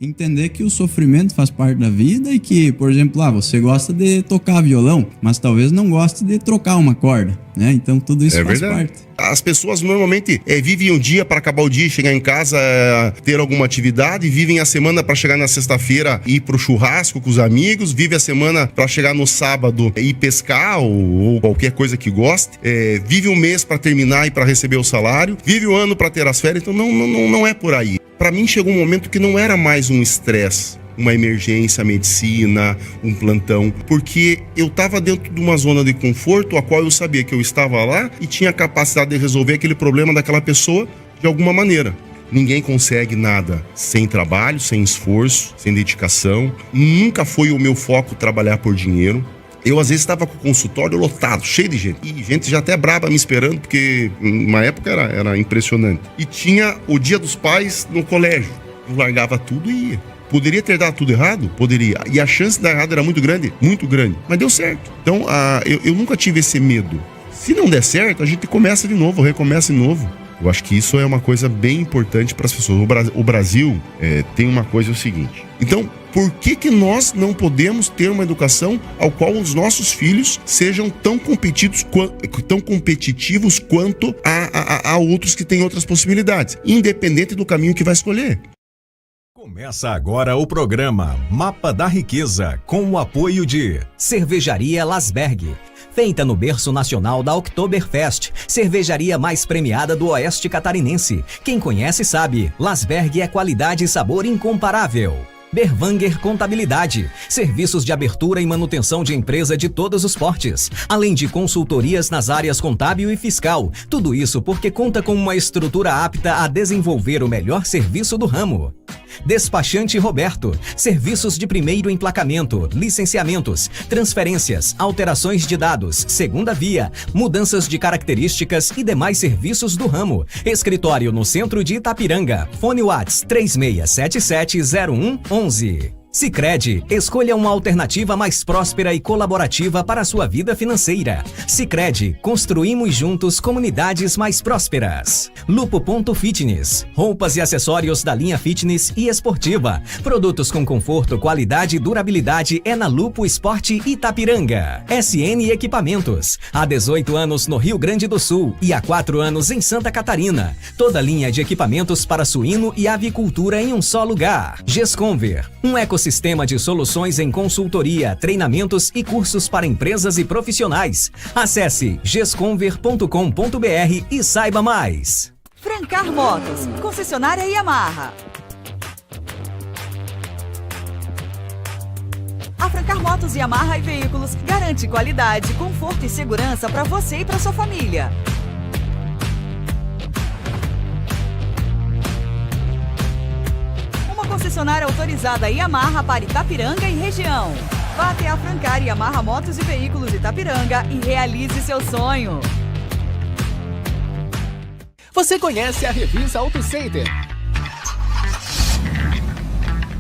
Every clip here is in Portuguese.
entender que o sofrimento faz parte da vida e que, por exemplo, você gosta de tocar violão, mas talvez não goste de trocar uma corda, né? Então tudo isso faz parte. As pessoas normalmente vivem um dia para acabar o dia e chegar em casa, ter alguma atividade, vivem a semana para chegar na sexta-feira e ir pro churrasco com os amigos, vive a semana para chegar no sábado e ir pescar ou qualquer coisa que goste, vive um mês para terminar e para receber o salário, vive o ano para ter as férias, então não é por aí. Para mim chegou um momento que não era mais um estresse, uma emergência, medicina, um plantão, porque eu estava dentro de uma zona de conforto, a qual eu sabia que eu estava lá e tinha a capacidade de resolver aquele problema daquela pessoa de alguma maneira. Ninguém consegue nada sem trabalho, sem esforço, sem dedicação. Nunca foi o meu foco trabalhar por dinheiro. Eu, às vezes, estava com o consultório lotado, cheio de gente. E gente já até braba me esperando, porque uma época era impressionante. E tinha o Dia dos Pais no colégio. Eu largava tudo e ia. Poderia ter dado tudo errado? Poderia. E a chance de dar errado era muito grande. Mas deu certo. Então, eu nunca tive esse medo. Se não der certo, a gente começa de novo, recomeça de novo. Eu acho que isso é uma coisa bem importante para as pessoas. O Brasil tem uma coisa, é o seguinte. Então, por que nós não podemos ter uma educação ao qual os nossos filhos sejam tão competitivos quanto a outros que têm outras possibilidades, independente do caminho que vai escolher? Começa agora o programa Mapa da Riqueza, com o apoio de Cervejaria Lasberg. Feita no berço nacional da Oktoberfest, cervejaria mais premiada do Oeste Catarinense. Quem conhece sabe, Lasberg é qualidade e sabor incomparável. Berwanger Contabilidade, serviços de abertura e manutenção de empresa de todos os portes, além de consultorias nas áreas contábil e fiscal. Tudo isso porque conta com uma estrutura apta a desenvolver o melhor serviço do ramo. Despachante Roberto, serviços de primeiro emplacamento, licenciamentos, transferências, alterações de dados, segunda via, mudanças de características e demais serviços do ramo. Escritório no centro de Itapiranga. Fone Whats 36770111. Sicredi, escolha uma alternativa mais próspera e colaborativa para a sua vida financeira. Sicredi, construímos juntos comunidades mais prósperas. Lupo.fitness, roupas e acessórios da linha fitness e esportiva. Produtos com conforto, qualidade e durabilidade é na Lupo Esporte Itapiranga. SN Equipamentos, há 18 anos no Rio Grande do Sul e há 4 anos em Santa Catarina. Toda linha de equipamentos para suíno e avicultura em um só lugar. Gesconver, um ecossistema de soluções em consultoria, treinamentos e cursos para empresas e profissionais. Acesse gesconver.com.br e saiba mais. Francar Motos, concessionária Yamaha. A Francar Motos Yamaha e Veículos garante qualidade, conforto e segurança para você e para sua família. Concessionária autorizada Yamaha para Itapiranga e região. Vá até a Francar Yamaha Motos e Veículos Itapiranga e realize seu sonho. Você conhece a Revisa Auto Center?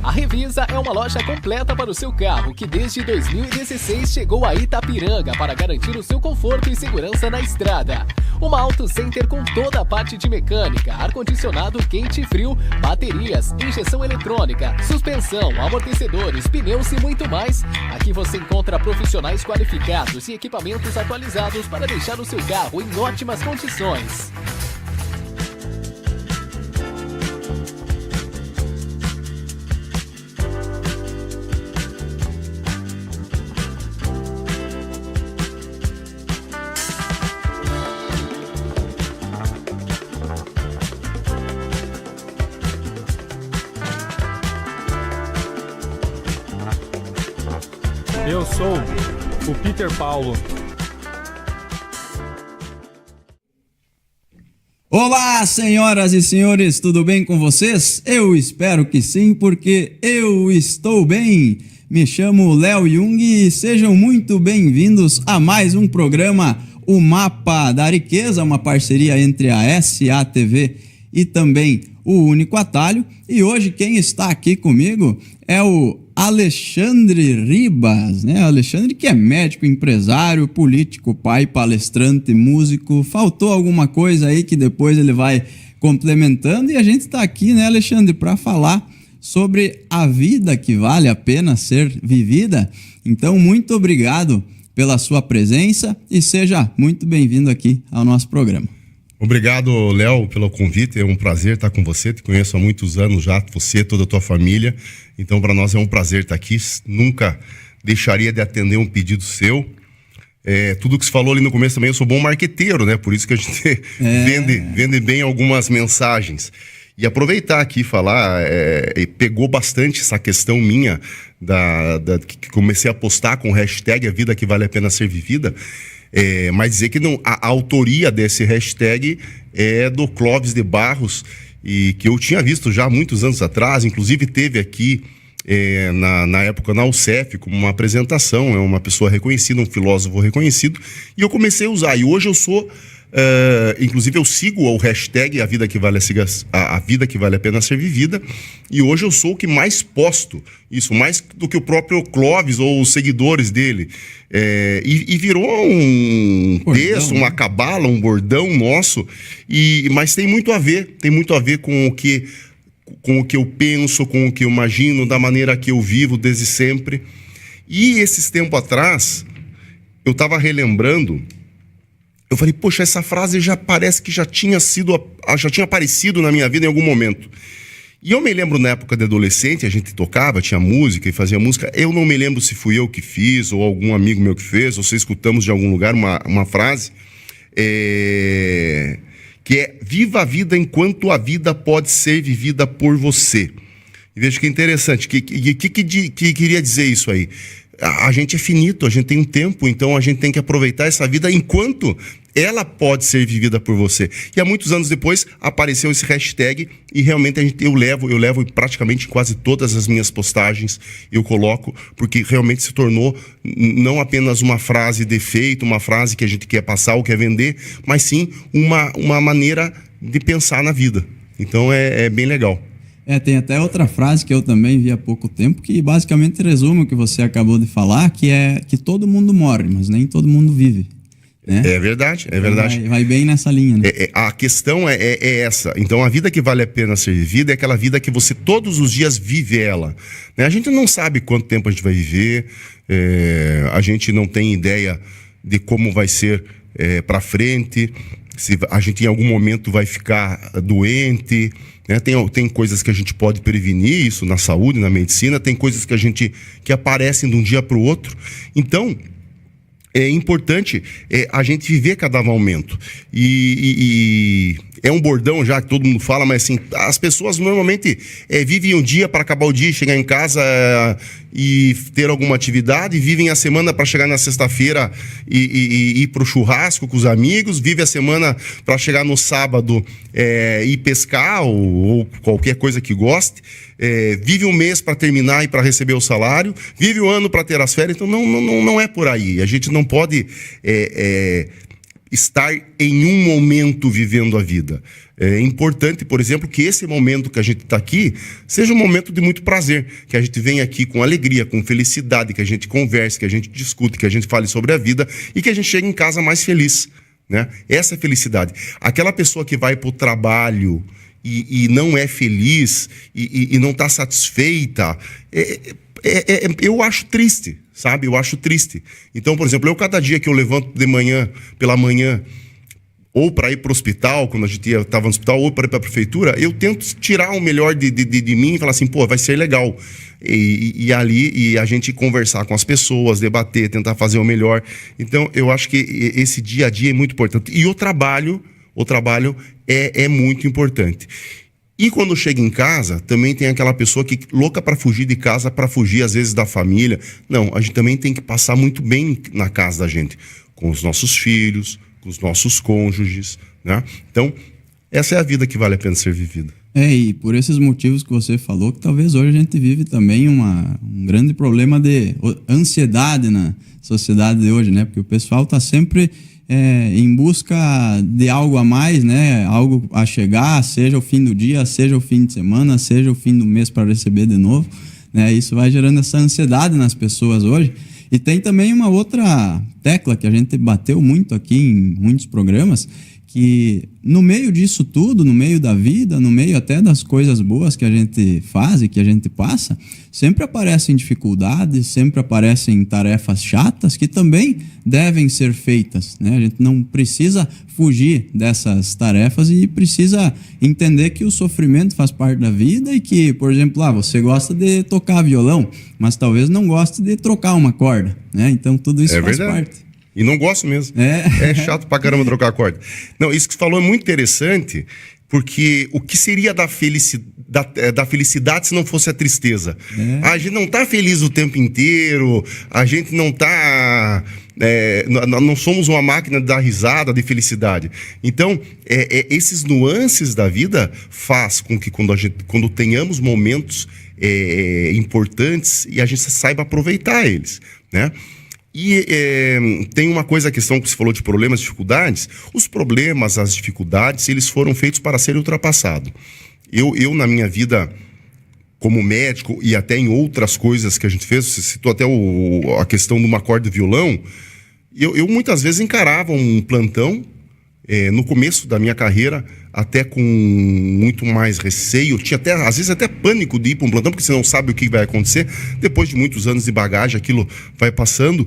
A Revisa é uma loja completa para o seu carro que desde 2016 chegou a Itapiranga para garantir o seu conforto e segurança na estrada. Uma Auto Center com toda a parte de mecânica, ar-condicionado quente e frio, baterias, injeção eletrônica, suspensão, amortecedores, pneus e muito mais. Aqui você encontra profissionais qualificados e equipamentos atualizados para deixar o seu carro em ótimas condições. Eu sou o Peter Paulo. Olá, senhoras e senhores, tudo bem com vocês? Eu espero que sim, porque eu estou bem. Me chamo Léo Jung e sejam muito bem-vindos a mais um programa, o Mapa da Riqueza, uma parceria entre a SATV e também o Único Atalho. E hoje quem está aqui comigo é o Alexandre Ribas, né? Alexandre, que é médico, empresário, político, pai, palestrante, músico. Faltou alguma coisa aí que depois ele vai complementando, e a gente está aqui, né, Alexandre, para falar sobre a vida que vale a pena ser vivida. Então, muito obrigado pela sua presença e seja muito bem-vindo aqui ao nosso programa. Obrigado, Léo, pelo convite. É um prazer estar com você. Te conheço há muitos anos já, você, toda a tua família. Então, para nós é um prazer estar aqui. Nunca deixaria de atender um pedido seu. Tudo que você falou ali no começo também, eu sou bom marqueteiro, né? Por isso que a gente vende bem algumas mensagens. E aproveitar aqui e falar, pegou bastante essa questão minha, que comecei a postar com o hashtag A Vida Que Vale a Pena Ser Vivida, mas dizer que a autoria desse hashtag é do Clóvis de Barros, e que eu tinha visto já há muitos anos atrás, inclusive teve aqui na época na UCEF como uma apresentação, é uma pessoa reconhecida, um filósofo reconhecido, e eu comecei a usar, e hoje eu sou... inclusive eu sigo o hashtag A Vida Que Vale a Pena Ser Vivida, e hoje eu sou o que mais posto isso, mais do que o próprio Clóvis ou os seguidores dele, e virou um texto, uma cabala, um bordão nosso, mas tem muito a ver com o que eu penso, com o que eu imagino, da maneira que eu vivo desde sempre. E esses tempos atrás eu estava relembrando. Eu falei, poxa, essa frase já parece que já tinha aparecido na minha vida em algum momento. E eu me lembro na época de adolescente, a gente tocava, tinha música e fazia música. Eu não me lembro se fui eu que fiz, ou algum amigo meu que fez, ou se escutamos de algum lugar uma frase, que é: viva a vida enquanto a vida pode ser vivida por você. E veja que interessante, que queria dizer isso aí. A gente é finito, a gente tem um tempo, então a gente tem que aproveitar essa vida enquanto ela pode ser vivida por você. E há muitos anos depois apareceu esse hashtag e realmente eu levo praticamente quase todas as minhas postagens, eu coloco, porque realmente se tornou não apenas uma frase de efeito, uma frase que a gente quer passar ou quer vender, mas sim uma maneira de pensar na vida. Então é bem legal. Tem até outra frase que eu também vi há pouco tempo, que basicamente resume o que você acabou de falar, que é que todo mundo morre, mas nem todo mundo vive. Né? É verdade. Vai bem nessa linha, né? A questão é essa. Então, a vida que vale a pena ser vivida é aquela vida que você todos os dias vive ela. Né? A gente não sabe quanto tempo a gente vai viver, a gente não tem ideia de como vai ser para frente, se a gente em algum momento vai ficar doente, né? Tem coisas que a gente pode prevenir, isso na saúde, na medicina, tem coisas que aparecem de um dia para o outro. Então, é importante a gente viver cada momento. E é um bordão já que todo mundo fala, mas assim, as pessoas normalmente vivem um dia para acabar o dia, chegar em casa e ter alguma atividade, vivem a semana para chegar na sexta-feira e ir para o churrasco com os amigos, vive a semana para chegar no sábado ir pescar ou qualquer coisa que goste, vive um mês para terminar e para receber o salário, vive o ano para ter as férias. Então não é por aí. A gente não pode estar em um momento vivendo a vida. É importante, por exemplo, que esse momento que a gente está aqui seja um momento de muito prazer, que a gente venha aqui com alegria, com felicidade, que a gente converse, que a gente discute, que a gente fale sobre a vida e que a gente chegue em casa mais feliz, né? Essa é a felicidade. Aquela pessoa que vai para o trabalho e não é feliz e não está satisfeita, eu acho triste, sabe? Eu acho triste. Então, por exemplo, cada dia que eu levanto pela manhã, ou para ir para o hospital, quando a gente estava no hospital, ou para ir para a prefeitura, eu tento tirar o melhor de mim e falar assim, vai ser legal. E ali a gente conversar com as pessoas, debater, tentar fazer o melhor. Então, eu acho que esse dia a dia é muito importante. E o trabalho é muito importante. E quando chega em casa, também tem aquela pessoa que louca para fugir de casa, para fugir às vezes da família. Não, a gente também tem que passar muito bem na casa da gente, com os nossos filhos, com os nossos cônjuges, né? Então, essa é a vida que vale a pena ser vivida. E por esses motivos que você falou, que talvez hoje a gente vive também um grande problema de ansiedade na sociedade de hoje, né? Porque o pessoal está sempre em busca de algo a mais, né? Algo a chegar, seja o fim do dia, seja o fim de semana, seja o fim do mês para receber de novo, né? Isso vai gerando essa ansiedade nas pessoas hoje. E tem também uma outra tecla que a gente bateu muito aqui em muitos programas, que no meio disso tudo, no meio da vida, no meio até das coisas boas que a gente faz e que a gente passa, sempre aparecem dificuldades, sempre aparecem tarefas chatas que também devem ser feitas, né? A gente não precisa fugir dessas tarefas e precisa entender que o sofrimento faz parte da vida e que, por exemplo, você gosta de tocar violão, mas talvez não goste de trocar uma corda, né? Então tudo isso faz parte. E não gosto mesmo. É chato pra caramba trocar a corda. Não, isso que você falou é muito interessante, porque o que seria da felicidade se não fosse a tristeza? A gente não tá feliz o tempo inteiro, a gente não tá... não somos uma máquina de dar risada, de felicidade. Então, esses nuances da vida faz com que quando tenhamos momentos importantes e a gente saiba aproveitar eles, né? E tem uma coisa, a questão que você falou de problemas, dificuldades. Os problemas, as dificuldades, eles foram feitos para serem ultrapassados. Eu na minha vida, como médico e até em outras coisas que a gente fez, você citou até a questão de uma corda de violão, eu muitas vezes encarava um plantão, no começo da minha carreira, até com muito mais receio, tinha até, às vezes até pânico de ir para um plantão, porque você não sabe o que vai acontecer. Depois de muitos anos de bagagem, aquilo vai passando.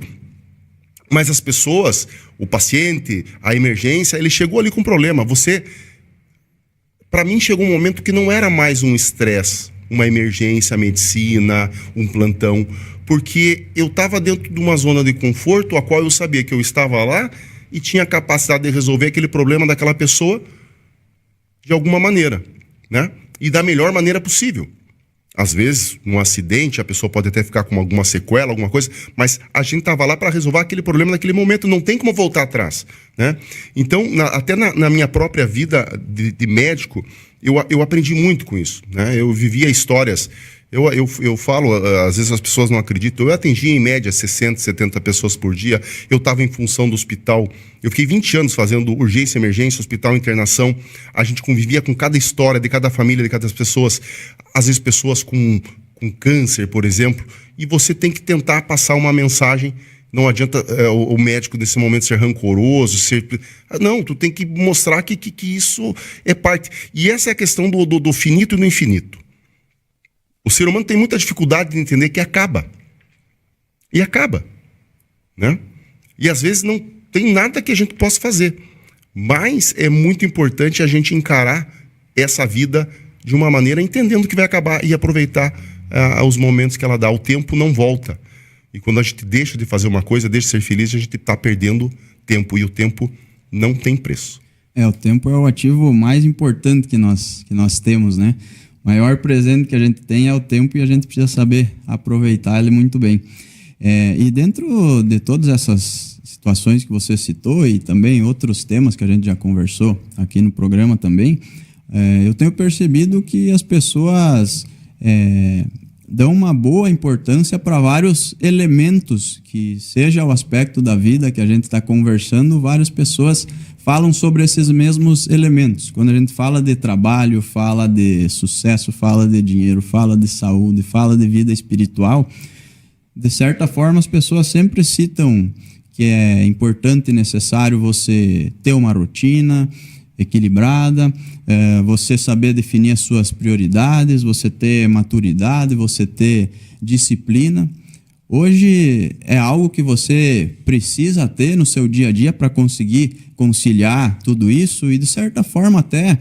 Mas as pessoas, o paciente, a emergência, ele chegou ali com problema. Para mim, chegou um momento que não era mais um estresse, uma emergência, medicina, um plantão, porque eu estava dentro de uma zona de conforto, a qual eu sabia que eu estava lá e tinha capacidade de resolver aquele problema daquela pessoa de alguma maneira, né? E da melhor maneira possível. Às vezes, num acidente, a pessoa pode até ficar com alguma sequela, alguma coisa, mas a gente estava lá para resolver aquele problema naquele momento, não tem como voltar atrás, né? Então, até na minha própria vida de médico, eu aprendi muito com isso, né? Eu vivia histórias. Eu falo, às vezes as pessoas não acreditam, eu atendia em média 60, 70 pessoas por dia, eu estava em função do hospital, eu fiquei 20 anos fazendo urgência, emergência, hospital, internação, a gente convivia com cada história de cada família, de cada pessoas, às vezes pessoas com câncer, por exemplo, e você tem que tentar passar uma mensagem. Não adianta o médico nesse momento ser rancoroso, não, tu tem que mostrar que isso é parte. E essa é a questão do finito e do infinito. O ser humano tem muita dificuldade de entender que acaba. E acaba, né? E às vezes não tem nada que a gente possa fazer. Mas é muito importante a gente encarar essa vida de uma maneira entendendo que vai acabar e aproveitar os momentos que ela dá. O tempo não volta. E quando a gente deixa de fazer uma coisa, deixa de ser feliz, a gente está perdendo tempo. E o tempo não tem preço. O tempo é o ativo mais importante que nós temos, né? O maior presente que a gente tem é o tempo e a gente precisa saber aproveitar ele muito bem. E dentro de todas essas situações que você citou e também outros temas que a gente já conversou aqui no programa também, eu tenho percebido que as pessoas dão uma boa importância para vários elementos, que seja o aspecto da vida que a gente está conversando, várias pessoas falam sobre esses mesmos elementos. Quando a gente fala de trabalho, fala de sucesso, fala de dinheiro, fala de saúde, fala de vida espiritual, de certa forma as pessoas sempre citam que é importante e necessário você ter uma rotina equilibrada, você saber definir as suas prioridades, você ter maturidade, você ter disciplina. Hoje é algo que você precisa ter no seu dia a dia para conseguir conciliar tudo isso e, de certa forma, até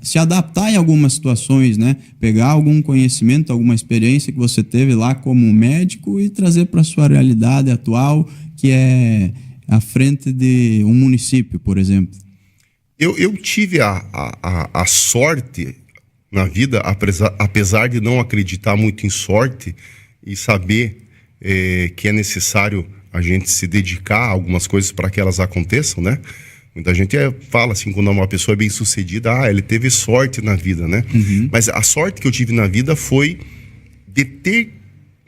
se adaptar em algumas situações, né? Pegar algum conhecimento, alguma experiência que você teve lá como médico e trazer para a sua realidade atual, que é à frente de um município, por exemplo. Eu tive a sorte na vida, apesar de não acreditar muito em sorte e saber que é necessário a gente se dedicar a algumas coisas para que elas aconteçam, né? Muita gente fala assim, quando uma pessoa é bem sucedida, ele teve sorte na vida, né? Uhum. Mas a sorte que eu tive na vida foi de ter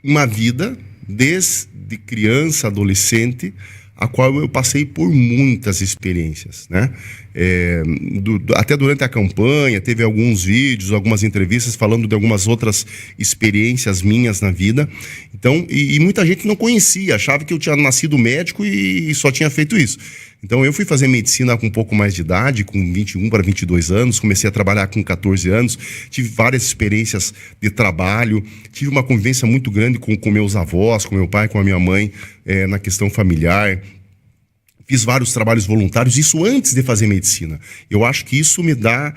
uma vida desde criança, adolescente, a qual eu passei por muitas experiências, né? Até durante a campanha, teve alguns vídeos, algumas entrevistas falando de algumas outras experiências minhas na vida. Então, e muita gente não conhecia, achava que eu tinha nascido médico e só tinha feito isso. Então eu fui fazer medicina com um pouco mais de idade, com 21 para 22 anos, comecei a trabalhar com 14 anos, tive várias experiências de trabalho, tive uma convivência muito grande com meus avós, com meu pai, com a minha mãe, na questão familiar. Fiz vários trabalhos voluntários, isso antes de fazer medicina. Eu acho que isso me dá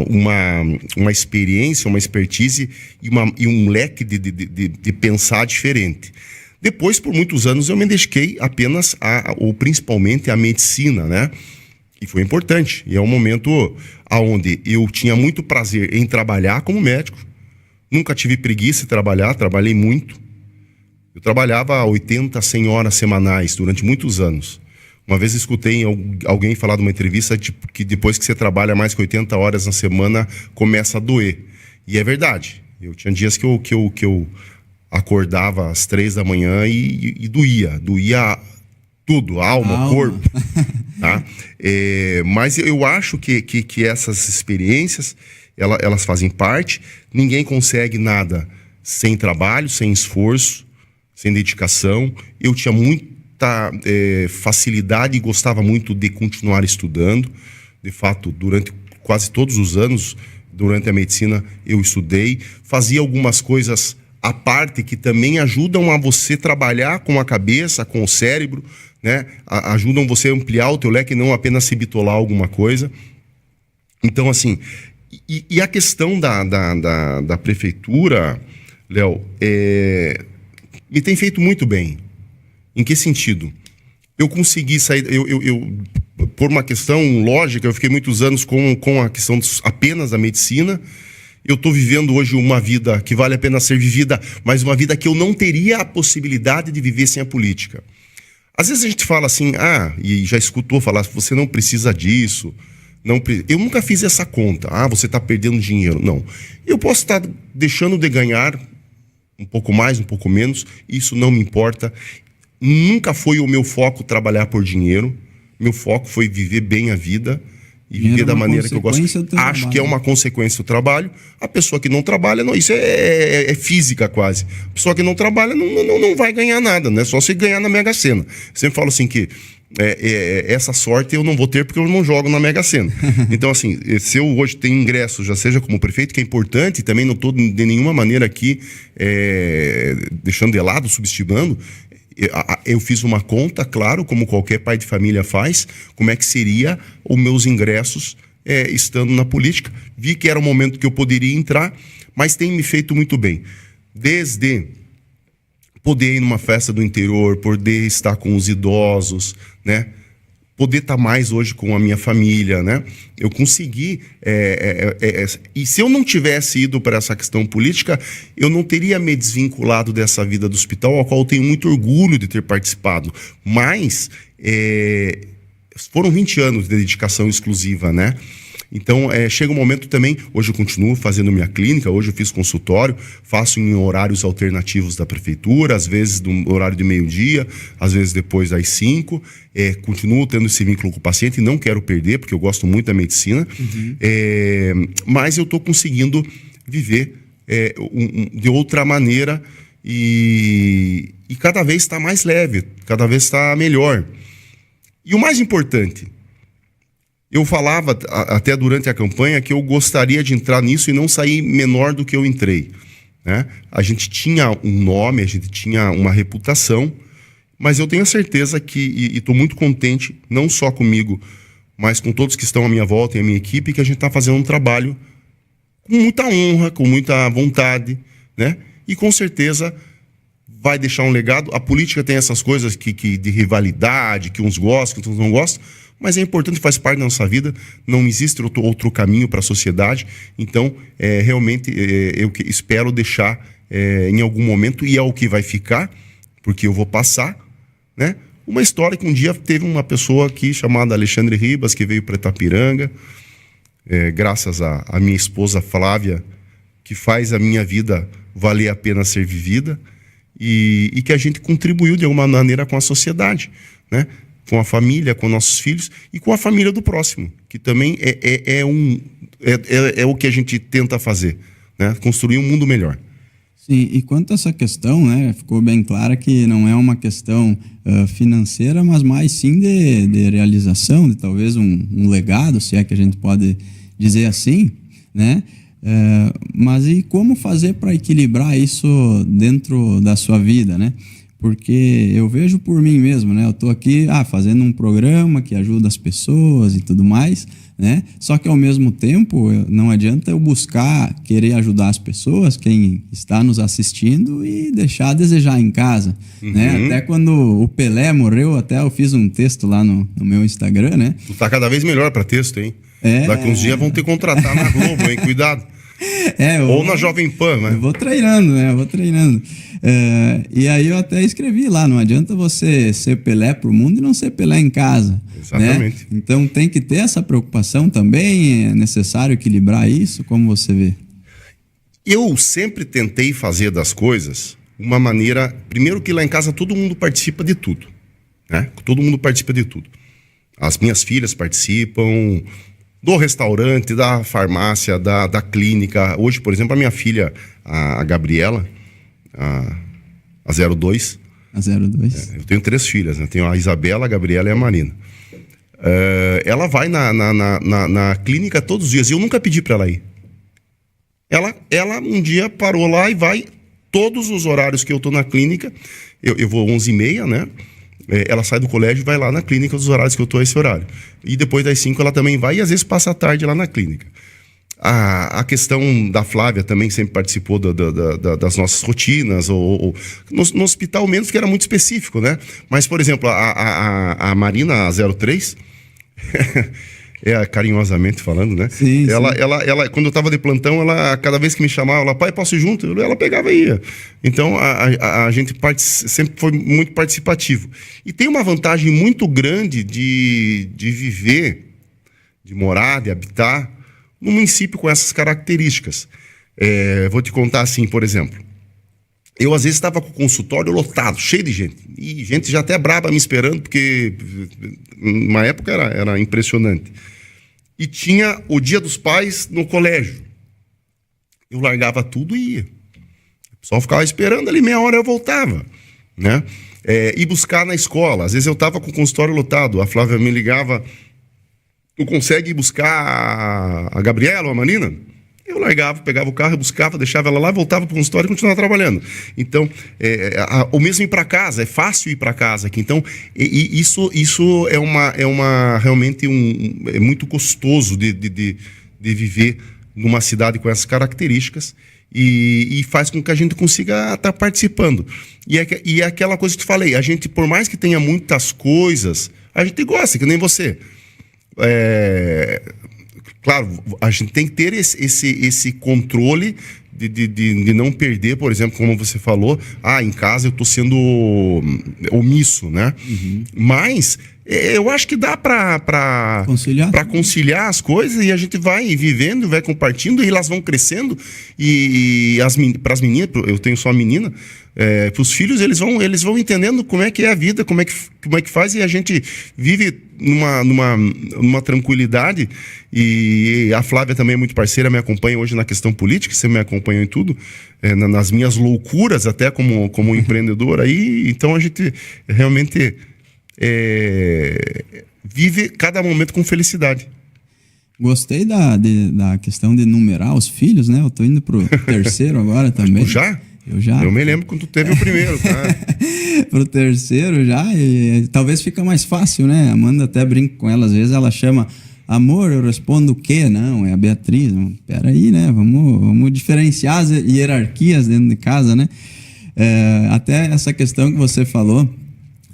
uma experiência, uma expertise e um leque de pensar diferente. Depois, por muitos anos, eu me dediquei apenas ou principalmente à medicina, né? E foi importante. E é um momento onde eu tinha muito prazer em trabalhar como médico. Nunca tive preguiça de trabalhar, trabalhei muito. Eu trabalhava 80, 100 horas semanais durante muitos anos. Uma vez escutei alguém falar numa entrevista que depois que você trabalha mais que 80 horas na semana, começa a doer. E é verdade. Eu tinha dias que eu acordava às 3 da manhã e doía tudo, alma, corpo. Tá? Mas eu acho que essas experiências, elas fazem parte. Ninguém consegue nada sem trabalho, sem esforço, sem dedicação. Eu tinha muita facilidade e gostava muito de continuar estudando. De fato, durante quase todos os anos, durante a medicina, eu estudei. Fazia algumas coisas à parte que também ajudam a você trabalhar com a cabeça, com o cérebro, né? Ajudam você a ampliar o teu leque e não apenas se bitolar alguma coisa. Então, assim, e a questão da prefeitura, Léo, me tem feito muito bem. Em que sentido? Eu consegui sair... por uma questão lógica, eu fiquei muitos anos com a questão apenas da medicina. Eu estou vivendo hoje uma vida que vale a pena ser vivida, mas uma vida que eu não teria a possibilidade de viver sem a política. Às vezes a gente fala assim, e já escutou falar, você não precisa disso. Eu nunca fiz essa conta. Você está perdendo dinheiro. Não. Eu posso estar deixando de ganhar um pouco mais, um pouco menos. Isso não me importa. Nunca foi o meu foco trabalhar por dinheiro. Meu foco foi viver bem a vida e viver da maneira que eu gosto. Acho que é uma consequência do trabalho. A pessoa que não trabalha, isso é física quase. A pessoa que não trabalha não vai ganhar nada, né? Só se ganhar na Mega Sena. Sempre falo assim que essa sorte eu não vou ter porque eu não jogo na Mega Sena. Então, assim, se eu hoje tenho ingresso, já seja como prefeito, que é importante, também não estou de nenhuma maneira aqui deixando de lado, subestimando. Eu fiz uma conta, claro, como qualquer pai de família faz, como é que seria os meus ingressos estando na política. Vi que era o momento que eu poderia entrar, mas tem me feito muito bem. Desde poder ir numa festa do interior, poder estar com os idosos, né? Poder estar mais hoje com a minha família, né? Eu consegui... e se eu não tivesse ido para essa questão política, eu não teria me desvinculado dessa vida do hospital, ao qual eu tenho muito orgulho de ter participado. Mas foram 20 anos de dedicação exclusiva, né? Então, chega um momento também, hoje eu continuo fazendo minha clínica, hoje eu fiz consultório, faço em horários alternativos da prefeitura, às vezes no horário de meio-dia, às vezes depois das 5, continuo tendo esse vínculo com o paciente e não quero perder, porque eu gosto muito da medicina, mas eu estou conseguindo viver de outra maneira e cada vez está mais leve, cada vez está melhor. E o mais importante... Eu falava até durante a campanha que eu gostaria de entrar nisso e não sair menor do que eu entrei, né? A gente tinha um nome, a gente tinha uma reputação, mas eu tenho a certeza que, e estou muito contente, não só comigo, mas com todos que estão à minha volta e a minha equipe, que a gente está fazendo um trabalho com muita honra, com muita vontade, né? E com certeza vai deixar um legado. A política tem essas coisas de rivalidade, que uns gostam, que outros não gostam, mas é importante, faz parte da nossa vida, não existe outro caminho para a sociedade. Então, realmente, eu espero deixar em algum momento, e é o que vai ficar, porque eu vou passar, né? Uma história que um dia teve uma pessoa aqui chamada Alexandre Ribas, que veio para Itapiranga, graças à minha esposa Flávia, que faz a minha vida valer a pena ser vivida, e que a gente contribuiu de alguma maneira com a sociedade, né? Com a família, com nossos filhos e com a família do próximo, que também é o que a gente tenta fazer, né? Construir um mundo melhor. Sim, e quanto a essa questão, né, ficou bem clara que não é uma questão financeira, mas mais sim de realização, de talvez um legado, se é que a gente pode dizer assim, né? Mas e como fazer para equilibrar isso dentro da sua vida, né? Porque eu vejo por mim mesmo, né? Eu tô aqui fazendo um programa que ajuda as pessoas e tudo mais, né? Só que ao mesmo tempo não adianta eu buscar querer ajudar as pessoas, quem está nos assistindo, e deixar a desejar em casa, né? Até quando o Pelé morreu, até eu fiz um texto lá no meu Instagram, né? Tu tá cada vez melhor para texto, hein? É. Daqui uns dias vão ter que contratar na Globo, hein? Cuidado. Ou na Jovem Pan, né? Eu vou treinando, né? E aí eu até escrevi lá, não adianta você ser Pelé pro mundo e não ser Pelé em casa. Exatamente. Né? Então tem que ter essa preocupação também, é necessário equilibrar isso, como você vê? Eu sempre tentei fazer das coisas uma maneira... Primeiro que lá em casa todo mundo participa de tudo, né? Todo mundo participa de tudo. As minhas filhas participam... do restaurante, da farmácia, da clínica. Hoje, por exemplo, a minha filha, a Gabriela, a 02. A 02. Eu tenho 3 filhas, né? Tenho a Isabela, a Gabriela e a Marina. Ela vai na clínica todos os dias. E eu nunca pedi para ela ir. Ela um dia parou lá e vai todos os horários que eu tô na clínica. Eu vou 11h30, né? Ela sai do colégio e vai lá na clínica dos horários que eu tô a esse horário. E depois das 5 ela também vai e às vezes passa a tarde lá na clínica. A questão da Flávia também sempre participou das nossas rotinas, ou no hospital menos, que era muito específico, né? Mas, por exemplo, a Marina, a 03, carinhosamente falando, né? Sim, ela, quando eu tava de plantão, ela, cada vez que me chamava, ela, pai, posso ir junto? Ela pegava e ia. Então, a gente sempre foi muito participativo. E tem uma vantagem muito grande de viver, de morar, de habitar num município com essas características. Vou te contar assim, por exemplo. Eu, às vezes, estava com o consultório lotado, cheio de gente. E gente já até braba me esperando, porque numa época era impressionante. E tinha o Dia dos Pais no colégio. Eu largava tudo e ia. O pessoal ficava esperando ali, meia hora eu voltava, né? E buscar na escola. Às vezes eu estava com o consultório lotado, a Flávia me ligava, tu consegue ir buscar a Gabriela ou a Marina? Eu largava, pegava o carro, buscava, deixava ela lá, voltava para o consultório e continuava trabalhando. Então, ou mesmo ir para casa, é fácil ir para casa aqui. Então, isso é realmente é muito gostoso de viver numa cidade com essas características e faz com que a gente consiga estar participando. E é aquela coisa que eu te falei, a gente, por mais que tenha muitas coisas, a gente gosta, que nem você. Claro, a gente tem que ter esse controle de não perder, por exemplo, como você falou, em casa eu tô sendo omisso, né? Uhum. Mas eu acho que dá para conciliar as coisas, e a gente vai vivendo, vai compartilhando, e elas vão crescendo, e para as meninas, eu tenho só a menina, para os filhos, eles vão entendendo como é que é a vida, como é que faz, e a gente vive numa tranquilidade. E a Flávia também é muito parceira, me acompanha hoje na questão política, você me acompanhou em tudo, nas minhas loucuras até como empreendedor aí. Então a gente realmente vive cada momento com felicidade. Gostei da questão de numerar os filhos, né? Eu tô indo pro terceiro agora também. Já? Eu já. Eu me lembro quando tu teve o primeiro, tá? Pro terceiro já, e talvez fica mais fácil, né? A Amanda até brinca com ela, às vezes ela chama amor, eu respondo o quê? Não, é a Beatriz. Peraí, né? Vamos diferenciar as hierarquias dentro de casa, né? Até essa questão que você falou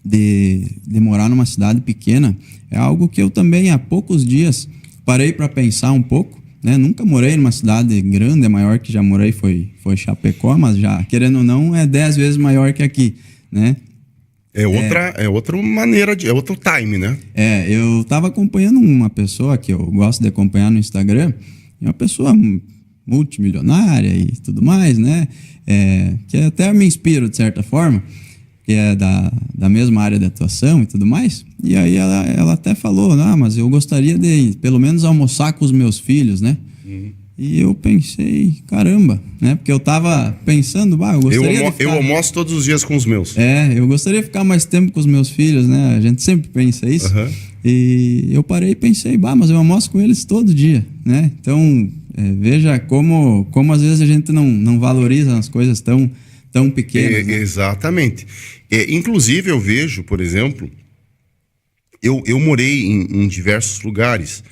de morar numa cidade pequena, é algo que eu também há poucos dias parei para pensar um pouco, né? Nunca morei numa cidade grande, a maior que já morei foi Chapecó, mas já, querendo ou não, é 10 vezes maior que aqui, né? É outra maneira, é outro time, né? Eu tava acompanhando uma pessoa que eu gosto de acompanhar no Instagram, uma pessoa multimilionária e tudo mais, né? Que até me inspiro de certa forma, que é da mesma área de atuação e tudo mais. E aí ela até falou, mas eu gostaria de pelo menos almoçar com os meus filhos, né? Uhum. E eu pensei, caramba, né? Porque eu tava pensando, eu gostaria de ficar... Eu almoço todos os dias com os meus. Eu gostaria de ficar mais tempo com os meus filhos, né? A gente sempre pensa isso. Uhum. E eu parei e pensei, mas eu almoço com eles todo dia, né? Então, veja como às vezes a gente não valoriza as coisas tão pequenas. Né? Exatamente. Inclusive, eu vejo, por exemplo, eu morei em diversos lugares.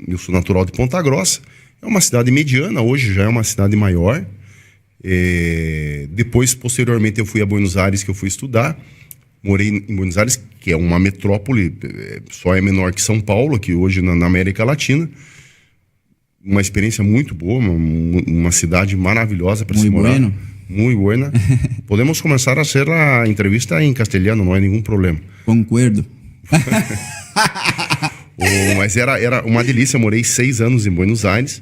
Eu sou natural de Ponta Grossa. É uma cidade mediana, hoje já é uma cidade maior. Depois, posteriormente, eu fui a Buenos Aires, que eu fui estudar. Morei em Buenos Aires, que é uma metrópole, só é menor que São Paulo, aqui hoje na América Latina. Uma experiência muito boa, uma cidade maravilhosa para se morar. Bueno. Muito buena. Podemos começar a fazer a entrevista em castelhano, não é nenhum problema. Concordo. Mas era uma delícia. Eu morei 6 anos em Buenos Aires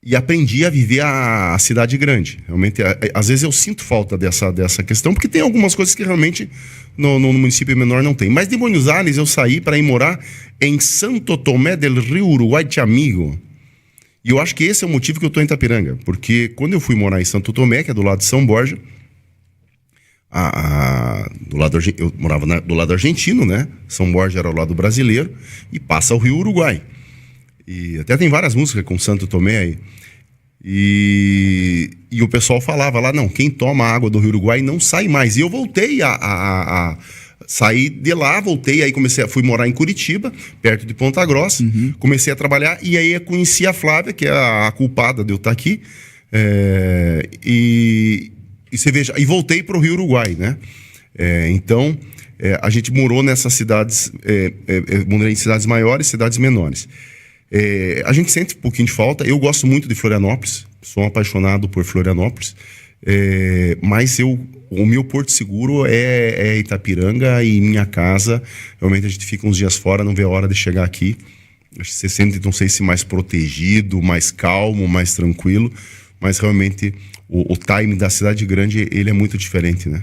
e aprendi a viver a cidade grande. Realmente, às vezes eu sinto falta dessa questão, porque tem algumas coisas que realmente no município menor não tem. Mas de Buenos Aires eu saí para ir morar em Santo Tomé del Rio, Uruguai de Amigo. E eu acho que esse é o motivo que eu estou em Itapiranga. Porque quando eu fui morar em Santo Tomé, que é do lado de São Borja, eu morava do lado argentino, né? São Borja era o lado brasileiro, e passa o Rio Uruguai. E até tem várias músicas com Santo Tomé aí. E o pessoal falava lá, não, quem toma água do Rio Uruguai não sai mais. E eu voltei a saí de lá, voltei, aí fui morar em Curitiba, perto de Ponta Grossa, comecei a trabalhar, e aí eu conheci a Flávia, que é a culpada de eu estar aqui, e você veja, e voltei para o Rio Uruguai, né? Então, a gente morou nessas cidades, morei em cidades maiores, cidades menores. A gente sente um pouquinho de falta. Eu gosto muito de Florianópolis, sou apaixonado por Florianópolis, mas o meu porto seguro é Itapiranga, e minha casa, realmente a gente fica uns dias fora, não vê a hora de chegar aqui. Você sente, não sei se mais protegido, mais calmo, mais tranquilo, mas realmente o time da cidade grande, ele é muito diferente, né?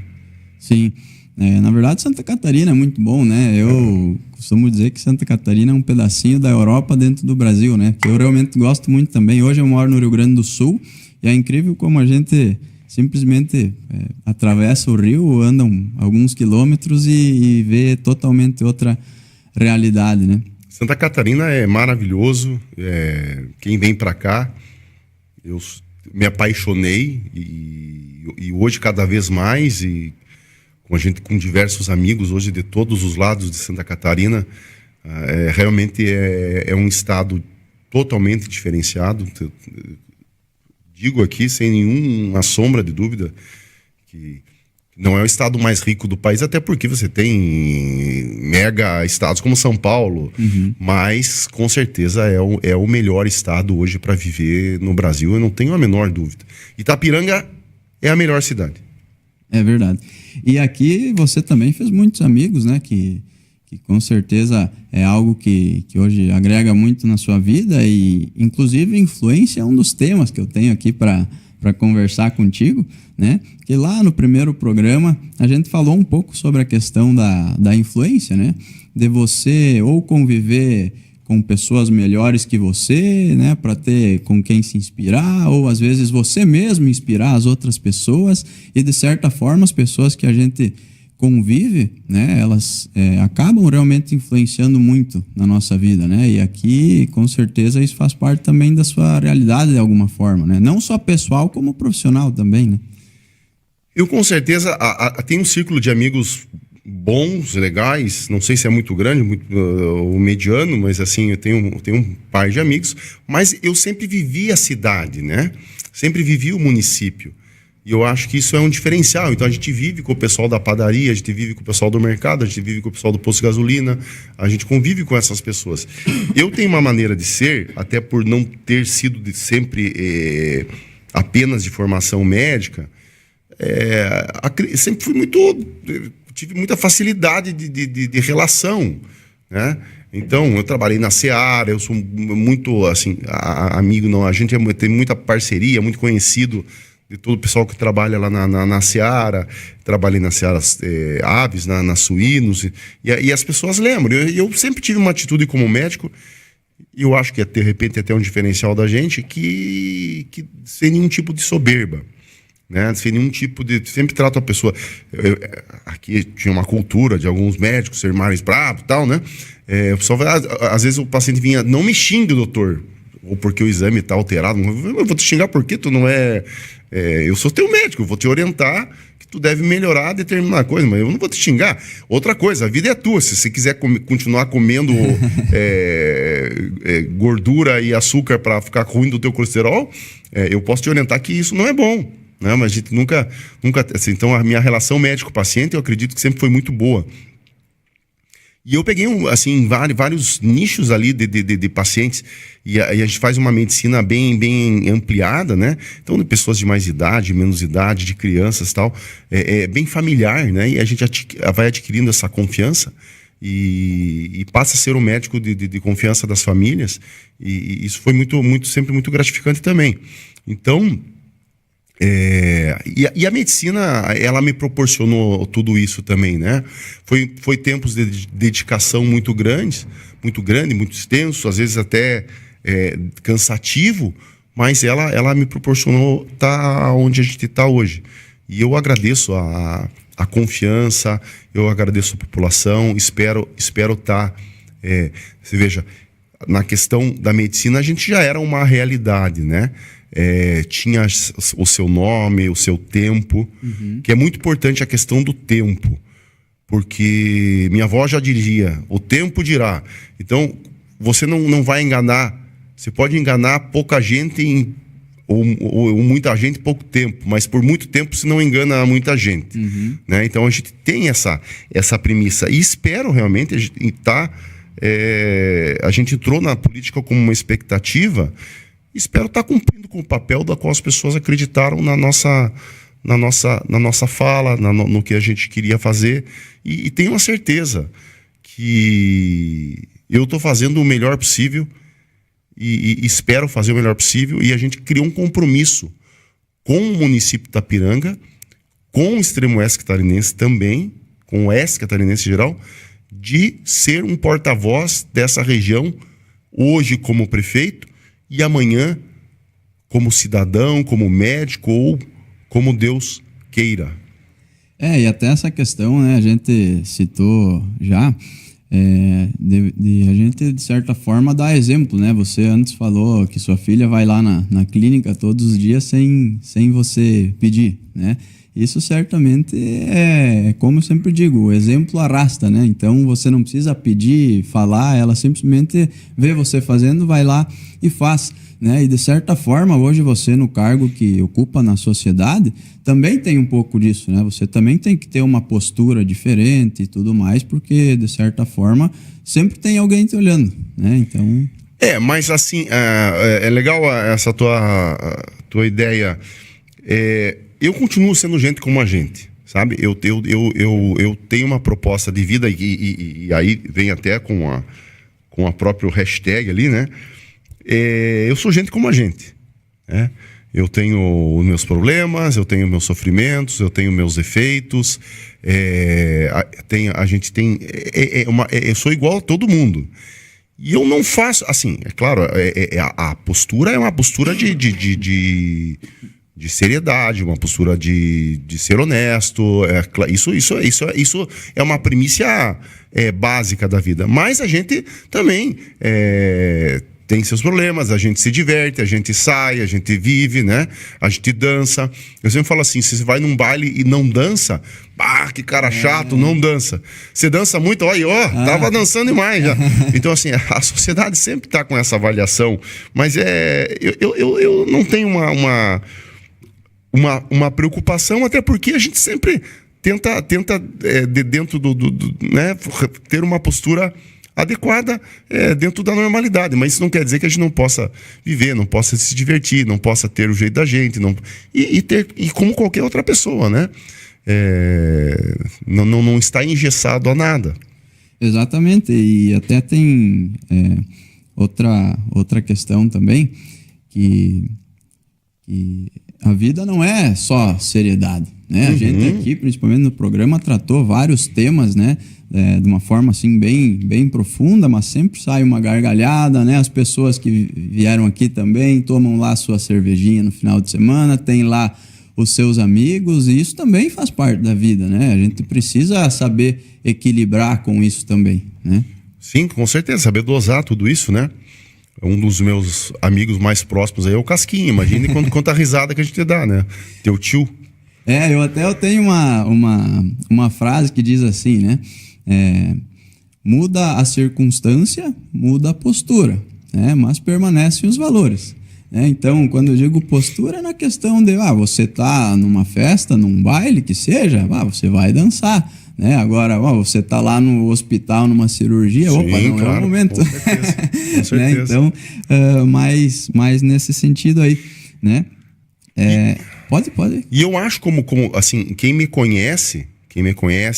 Sim. Na verdade, Santa Catarina é muito bom, né? Eu costumo dizer que Santa Catarina é um pedacinho da Europa dentro do Brasil, né? Que eu realmente gosto muito também. Hoje eu moro no Rio Grande do Sul e é incrível como a gente simplesmente atravessa o rio, anda alguns quilômetros e vê totalmente outra realidade, né? Santa Catarina é maravilhoso. Quem vem para cá, eu me apaixonei e hoje cada vez mais, e com diversos amigos hoje de todos os lados de Santa Catarina, realmente é um estado totalmente diferenciado. Digo aqui sem nenhuma sombra de dúvida que não é o estado mais rico do país, até porque você tem mega estados como São Paulo, mas com certeza é o melhor estado hoje para viver no Brasil, eu não tenho a menor dúvida. Itapiranga é a melhor cidade. É verdade. E aqui você também fez muitos amigos, né? Que com certeza é algo que hoje agrega muito na sua vida, e inclusive influência é um dos temas que eu tenho aqui para conversar contigo, né? Que lá no primeiro programa a gente falou um pouco sobre a questão da influência, né? De você ou conviver com pessoas melhores que você, né, para ter com quem se inspirar, ou às vezes você mesmo inspirar as outras pessoas, e de certa forma as pessoas que a gente convive, né, elas acabam realmente influenciando muito na nossa vida, né? E aqui, com certeza, isso faz parte também da sua realidade de alguma forma, né? Não só pessoal, como profissional também, né? Eu, com certeza, tenho um círculo de amigos bons, legais, não sei se é muito grande, ou mediano, mas assim, eu tenho um par de amigos, mas eu sempre vivi a cidade, né? Sempre vivi o município. E eu acho que isso é um diferencial. Então a gente vive com o pessoal da padaria, a gente vive com o pessoal do mercado, a gente vive com o pessoal do posto de gasolina, a gente convive com essas pessoas. Eu tenho uma maneira de ser, até por não ter sido sempre apenas de formação médica, sempre fui tive muita facilidade de relação, né? Então, eu trabalhei na Seara, eu sou muito, assim, amigo, não, a gente tem muita parceria, muito conhecido de todo o pessoal que trabalha lá na Seara. Trabalhei na Seara Aves, na Suínos, e as pessoas lembram. Eu sempre tive uma atitude como médico, E eu acho que de repente até um diferencial da gente que sem nenhum tipo de soberba, né? Sem nenhum tipo de... Sempre trato a pessoa... aqui tinha uma cultura de alguns médicos ser mais bravos e tal, né? O pessoal às vezes o paciente vinha, não me xingue, doutor, ou porque o exame está alterado. Eu vou te xingar porque tu não é... eu sou teu médico, eu vou te orientar que tu deve melhorar determinada coisa, mas eu não vou te xingar. Outra coisa, a vida é tua. Se você quiser continuar comendo gordura e açúcar para ficar ruim do teu colesterol, eu posso te orientar que isso não é bom, né? Mas a gente nunca assim, então a minha relação médico-paciente eu acredito que sempre foi muito boa. E eu peguei assim, vários nichos ali de pacientes, e a gente faz uma medicina bem ampliada, né? Então, de pessoas de mais idade, menos idade, de crianças e tal, bem familiar, né? E a gente vai adquirindo essa confiança e passa a ser um médico de confiança das famílias, e isso foi sempre muito gratificante também. Então... E a medicina, ela me proporcionou tudo isso também, né? Foi tempos de dedicação muito grande, muito extenso, às vezes até cansativo, mas ela me proporcionou estar onde a gente está hoje. E eu agradeço a confiança, eu agradeço a população, espero estar... você veja, na questão da medicina a gente já era uma realidade, né? Tinha o seu nome, o seu tempo, que é muito importante a questão do tempo, porque minha avó já dizia, o tempo dirá. Então, você não vai enganar, você pode enganar pouca gente ou muita gente em pouco tempo, mas por muito tempo você não engana muita gente, né? Então, a gente tem essa premissa, e espero realmente a gente entrou na política como uma expectativa. Espero estar cumprindo com o papel da qual as pessoas acreditaram na nossa fala, no que a gente queria fazer. E tenho a certeza que eu estou fazendo o melhor possível e espero fazer o melhor possível. E a gente criou um compromisso com o município de Itapiranga, com o extremo oeste catarinense também, com o oeste catarinense em geral, de ser um porta-voz dessa região, hoje como prefeito, e amanhã, como cidadão, como médico ou como Deus queira. E até essa questão, né, a gente citou já, de a gente, de certa forma, dar exemplo, né? Você antes falou que sua filha vai lá na clínica todos os dias sem você pedir, né? Isso certamente como eu sempre digo, o exemplo arrasta, né? Então você não precisa pedir, falar, ela simplesmente vê você fazendo, vai lá e faz, né? E de certa forma, hoje você no cargo que ocupa na sociedade, também tem um pouco disso, né? Você também tem que ter uma postura diferente e tudo mais, porque de certa forma sempre tem alguém te olhando, né? Então... mas assim, é legal essa tua ideia. Eu continuo sendo gente como a gente, sabe? Eu tenho uma proposta de vida e aí vem até com a própria hashtag ali, né? Eu sou gente como a gente, né? Eu tenho os meus problemas, eu tenho meus sofrimentos, eu tenho meus defeitos, a gente tem... eu sou igual a todo mundo. E eu não faço... Assim, é claro, a postura é uma postura de seriedade, uma postura de ser honesto. Isso é uma premissa básica da vida. Mas a gente também tem seus problemas, a gente se diverte, a gente sai, a gente vive, né? A gente dança. Eu sempre falo assim, se você vai num baile e não dança, que cara chato, não dança. Você dança muito, tava dançando demais já. Então, assim, a sociedade sempre está com essa avaliação, mas eu não tenho uma preocupação, até porque a gente sempre tenta dentro né, ter uma postura adequada dentro da normalidade, mas isso não quer dizer que a gente não possa viver, não possa se divertir, não possa ter o jeito da gente, e como qualquer outra pessoa, né? Não está engessado a nada. Exatamente, e até tem outra questão também, que a vida não é só seriedade, né? A gente aqui, principalmente no programa, tratou vários temas, né? De uma forma assim bem profunda, mas sempre sai uma gargalhada, né? As pessoas que vieram aqui também tomam lá sua cervejinha no final de semana, tem lá os seus amigos, e isso também faz parte da vida, né? A gente precisa saber equilibrar com isso também, né? Sim, com certeza, saber dosar tudo isso, né? Um dos meus amigos mais próximos aí é o Casquinha. Imagine quanta risada que a gente dá, né? Teu tio. Eu tenho uma frase que diz assim, né? Muda a circunstância, muda a postura, né? Mas permanecem os valores. Então, quando eu digo postura, é na questão de você tá numa festa, num baile, que seja, você vai dançar, né? Agora, você tá lá no hospital, numa cirurgia, Sim, não claro, é o momento. Com certeza, com certeza. Né? Então, mais nesse sentido aí, né? Pode. E eu acho como assim, quem me conhece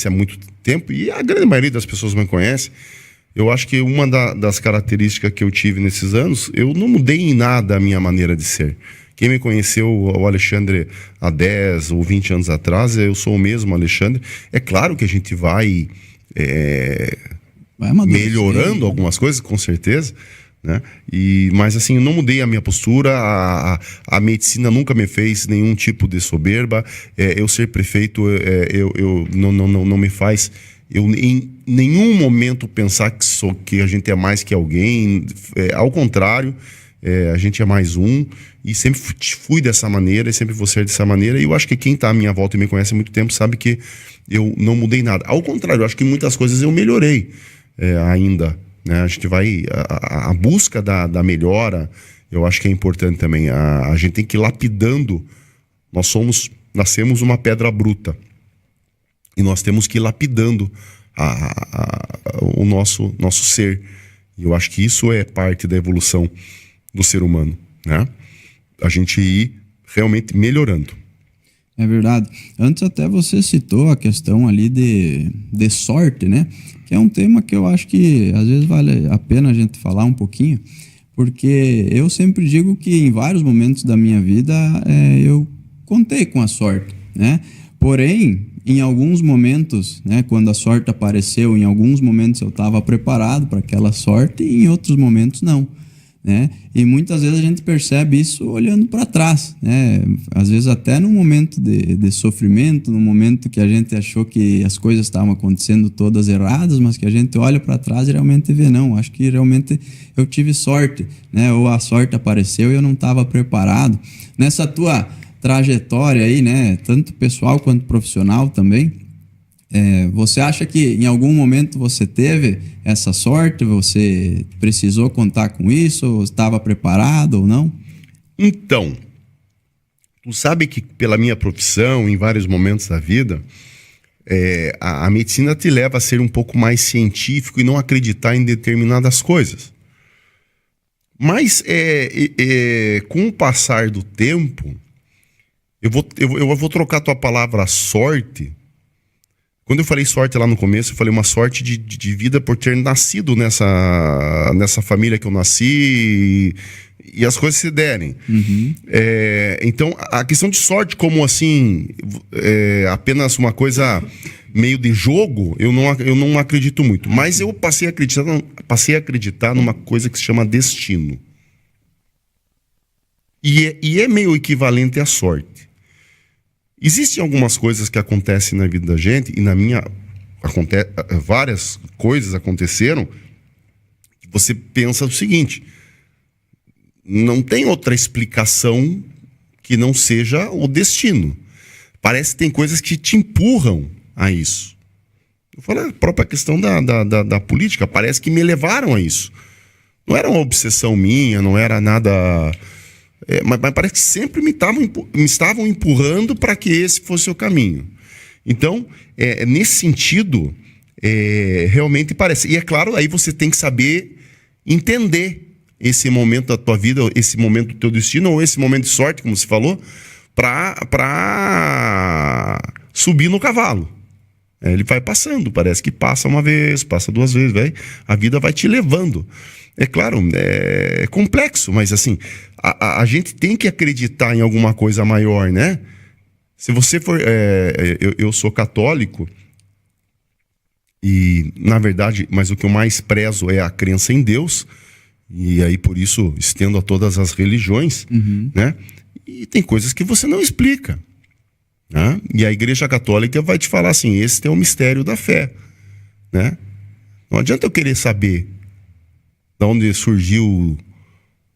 há muito tempo, e a grande maioria das pessoas me conhece, eu acho que uma das características que eu tive nesses anos, eu não mudei em nada a minha maneira de ser. Quem me conheceu, o Alexandre, há 10 ou 20 anos atrás, eu sou o mesmo Alexandre. É claro que a gente vai melhorando algumas coisas, com certeza, né? Mas assim, eu não mudei a minha postura, a medicina nunca me fez nenhum tipo de soberba. Eu ser prefeito, eu não me faz... Eu em nenhum momento pensar que a gente é mais que alguém. Ao contrário, a gente é mais um, e sempre fui dessa maneira e sempre vou ser dessa maneira. E eu acho que quem está à minha volta e me conhece há muito tempo sabe que eu não mudei nada. Ao contrário, eu acho que muitas coisas eu melhorei ainda, né? A gente vai... A busca da melhora, eu acho que é importante também. A gente tem que ir lapidando. Nascemos uma pedra bruta. E nós temos que ir lapidando o nosso ser. E eu acho que isso é parte da evolução do ser humano, né? A gente ir realmente melhorando. É verdade. Antes até você citou a questão ali de sorte, né? Que é um tema que eu acho que às vezes vale a pena a gente falar um pouquinho, porque eu sempre digo que em vários momentos da minha vida eu contei com a sorte, né? Porém, em alguns momentos, né, quando a sorte apareceu, em alguns momentos eu estava preparado para aquela sorte e em outros momentos não, né? E muitas vezes a gente percebe isso olhando para trás, né? Às vezes até num momento de sofrimento, num momento que a gente achou que as coisas estavam acontecendo todas erradas, mas que a gente olha para trás e realmente vê, não, acho que realmente eu tive sorte, né? Ou a sorte apareceu e eu não estava preparado. Nessa tua trajetória aí, né, tanto pessoal quanto profissional também, você acha que em algum momento você teve essa sorte, você precisou contar com isso, ou estava preparado ou não? Então, tu sabe que pela minha profissão, em vários momentos da vida, a medicina te leva a ser um pouco mais científico e não acreditar em determinadas coisas. Mas com o passar do tempo, eu vou trocar a tua palavra sorte. Quando eu falei sorte lá no começo, eu falei uma sorte de vida por ter nascido nessa família que eu nasci e as coisas se derem. Uhum. Então, a questão de sorte como assim, apenas uma coisa meio de jogo, eu não acredito muito. Mas eu passei a acreditar numa coisa que se chama destino. E é meio equivalente à sorte. Existem algumas coisas que acontecem na vida da gente, e na minha várias coisas aconteceram, que você pensa o seguinte: não tem outra explicação que não seja o destino. Parece que tem coisas que te empurram a isso. Eu falo a própria questão da política, parece que me levaram a isso. Não era uma obsessão minha, não era nada... Mas parece que sempre me estavam empurrando para que esse fosse o caminho. Então, nesse sentido, realmente parece. E é claro, aí você tem que saber entender esse momento da tua vida, esse momento do teu destino, ou esse momento de sorte, como você falou, para subir no cavalo. Ele vai passando, parece que passa uma vez, passa duas vezes, a vida vai te levando. É claro, é complexo, mas assim, a gente tem que acreditar em alguma coisa maior, né? Se você for... eu sou católico e, na verdade, mas o que eu mais prezo é a crença em Deus, e aí por isso estendo a todas as religiões, né? E tem coisas que você não explica, né? E a Igreja Católica vai te falar assim, esse é o mistério da fé, né? Não adianta eu querer saber de onde surgiu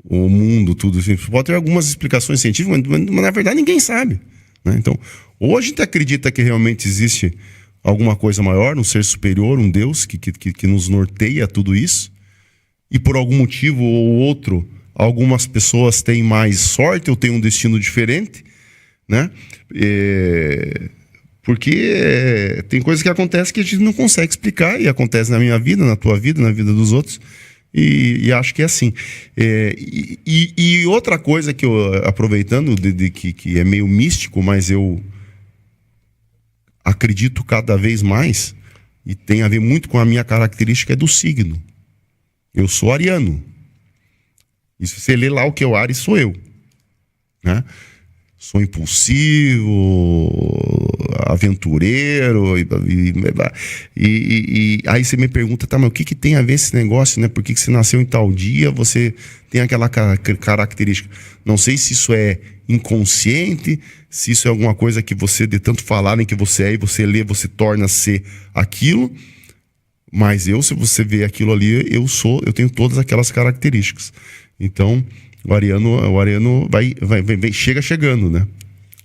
o mundo, tudo assim. Pode ter algumas explicações científicas, mas na verdade ninguém sabe, né? Então, ou a gente acredita que realmente existe alguma coisa maior, um ser superior, um Deus que nos norteia tudo isso, e por algum motivo ou outro, algumas pessoas têm mais sorte ou têm um destino diferente, né? Porque tem coisas que acontecem que a gente não consegue explicar, e acontece na minha vida, na tua vida, na vida dos outros, e acho que é assim. E outra coisa que eu, aproveitando, que é meio místico, mas eu acredito cada vez mais, e tem a ver muito com a minha característica, é do signo. Eu sou ariano. E se você ler lá o que é o Ares, sou eu, né? Sou impulsivo, aventureiro, e aí você me pergunta, tá, mas o que tem a ver esse negócio, né? Por que você nasceu em tal dia, você tem aquela característica? Não sei se isso é inconsciente, se isso é alguma coisa que você, de tanto falar, que você é, e você lê, você torna a ser aquilo, mas se você vê aquilo ali, eu tenho todas aquelas características. Então, o ariano vai chega chegando, né?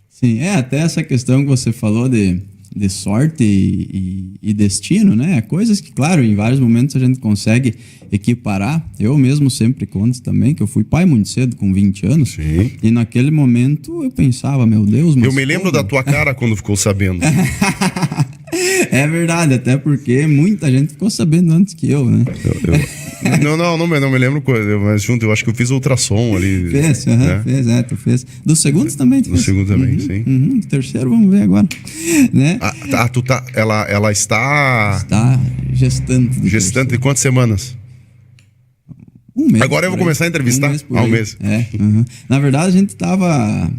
Sim, até essa questão que você falou de sorte e destino, né? Coisas que, claro, em vários momentos a gente consegue equiparar. Eu mesmo sempre conto também que eu fui pai muito cedo, com 20 anos. Sim. E naquele momento eu pensava, meu Deus, mas eu me lembro da tua cara quando ficou sabendo. É verdade, até porque muita gente ficou sabendo antes que eu, né? Não me lembro, mas junto, eu acho que eu fiz ultrassom ali. Fez, né? Tu fez. Do segundo também tu fez? Do segundo também, sim. Do terceiro, vamos ver agora, né? Ela está... Está gestante. Gestante de quantas semanas? Um mês. Agora eu vou começar a entrevistar. Um mês. Na verdade, a gente estava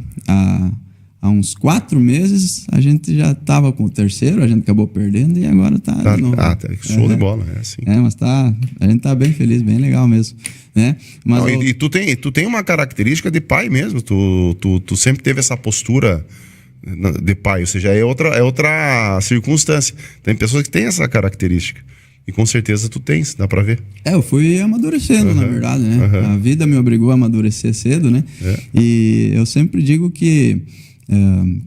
há uns 4 meses, a gente já estava com o terceiro, a gente acabou perdendo e agora tá de novo. Show de bola, é assim. Mas a gente tá bem feliz, bem legal mesmo, né? Mas e tu tem uma característica de pai mesmo, tu sempre teve essa postura de pai, ou seja, é outra circunstância. Tem pessoas que têm essa característica. E com certeza tu tens, dá pra ver. Eu fui amadurecendo, na verdade, né? A vida me obrigou a amadurecer cedo, né? E eu sempre digo que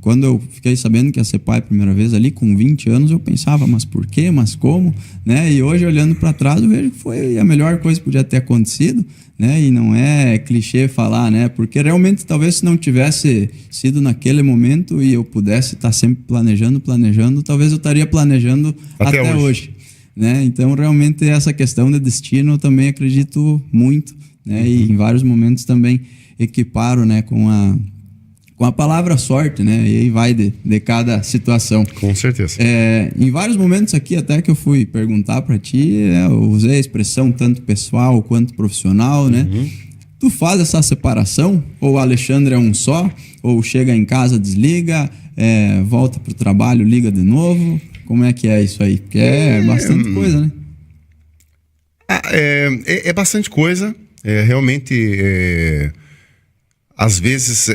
quando eu fiquei sabendo que ia ser pai a primeira vez ali, com 20 anos, eu pensava, mas por quê? Mas como? Né? E hoje, olhando para trás, eu vejo que foi a melhor coisa que podia ter acontecido, né? E não é clichê falar, né? Porque realmente, talvez se não tivesse sido naquele momento e eu pudesse estar sempre planejando, talvez eu estaria planejando até hoje. Né? Então, realmente, essa questão de destino eu também acredito muito, né? E em vários momentos também equiparo, né, com a palavra sorte, né? E aí vai de cada situação. Com certeza. Em vários momentos aqui, até que eu fui perguntar para ti, eu usei a expressão tanto pessoal quanto profissional, né? Tu faz essa separação? Ou o Alexandre é um só? Ou chega em casa, desliga, volta pro trabalho, liga de novo? Como é que é isso aí? Porque é bastante coisa, né? É bastante coisa. Realmente... Às vezes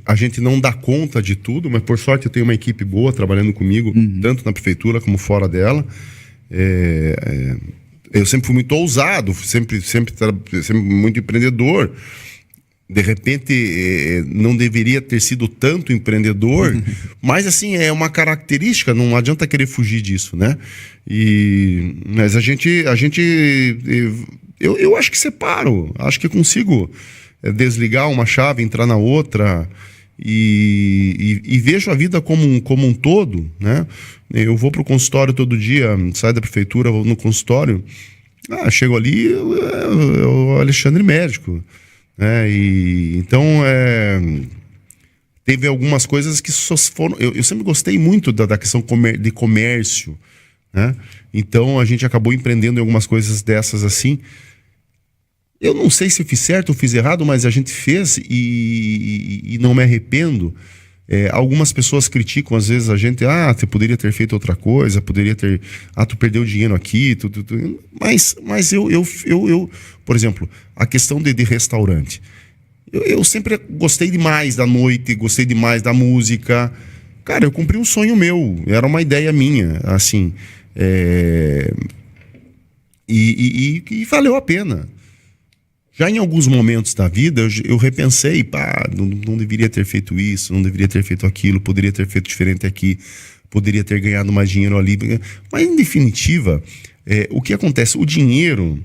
a gente não dá conta de tudo, mas por sorte eu tenho uma equipe boa trabalhando comigo, tanto na prefeitura como fora dela. Eu sempre fui muito ousado, sempre muito empreendedor. De repente, não deveria ter sido tanto empreendedor, mas assim, é uma característica, não adianta querer fugir disso, né? Mas eu acho que separo, acho que consigo desligar uma chave, entrar na outra e vejo a vida como um todo, né? Eu vou pro consultório todo dia, saio da prefeitura, vou no consultório, chego ali, é o Alexandre médico, né? Então, teve algumas coisas que só foram... Eu sempre gostei muito da questão de comércio, né? Então, a gente acabou empreendendo em algumas coisas dessas assim. Eu não sei se fiz certo ou fiz errado, mas a gente fez e não me arrependo. Algumas pessoas criticam às vezes a gente, você poderia ter feito outra coisa, tu perdeu dinheiro aqui, mas eu, por exemplo, a questão de restaurante. Eu sempre gostei demais da noite, gostei demais da música. Cara, eu cumpri um sonho meu, era uma ideia minha, assim, e valeu a pena. Já em alguns momentos da vida, eu repensei, não deveria ter feito isso, não deveria ter feito aquilo, poderia ter feito diferente aqui, poderia ter ganhado mais dinheiro ali. Mas, em definitiva, o que acontece? O dinheiro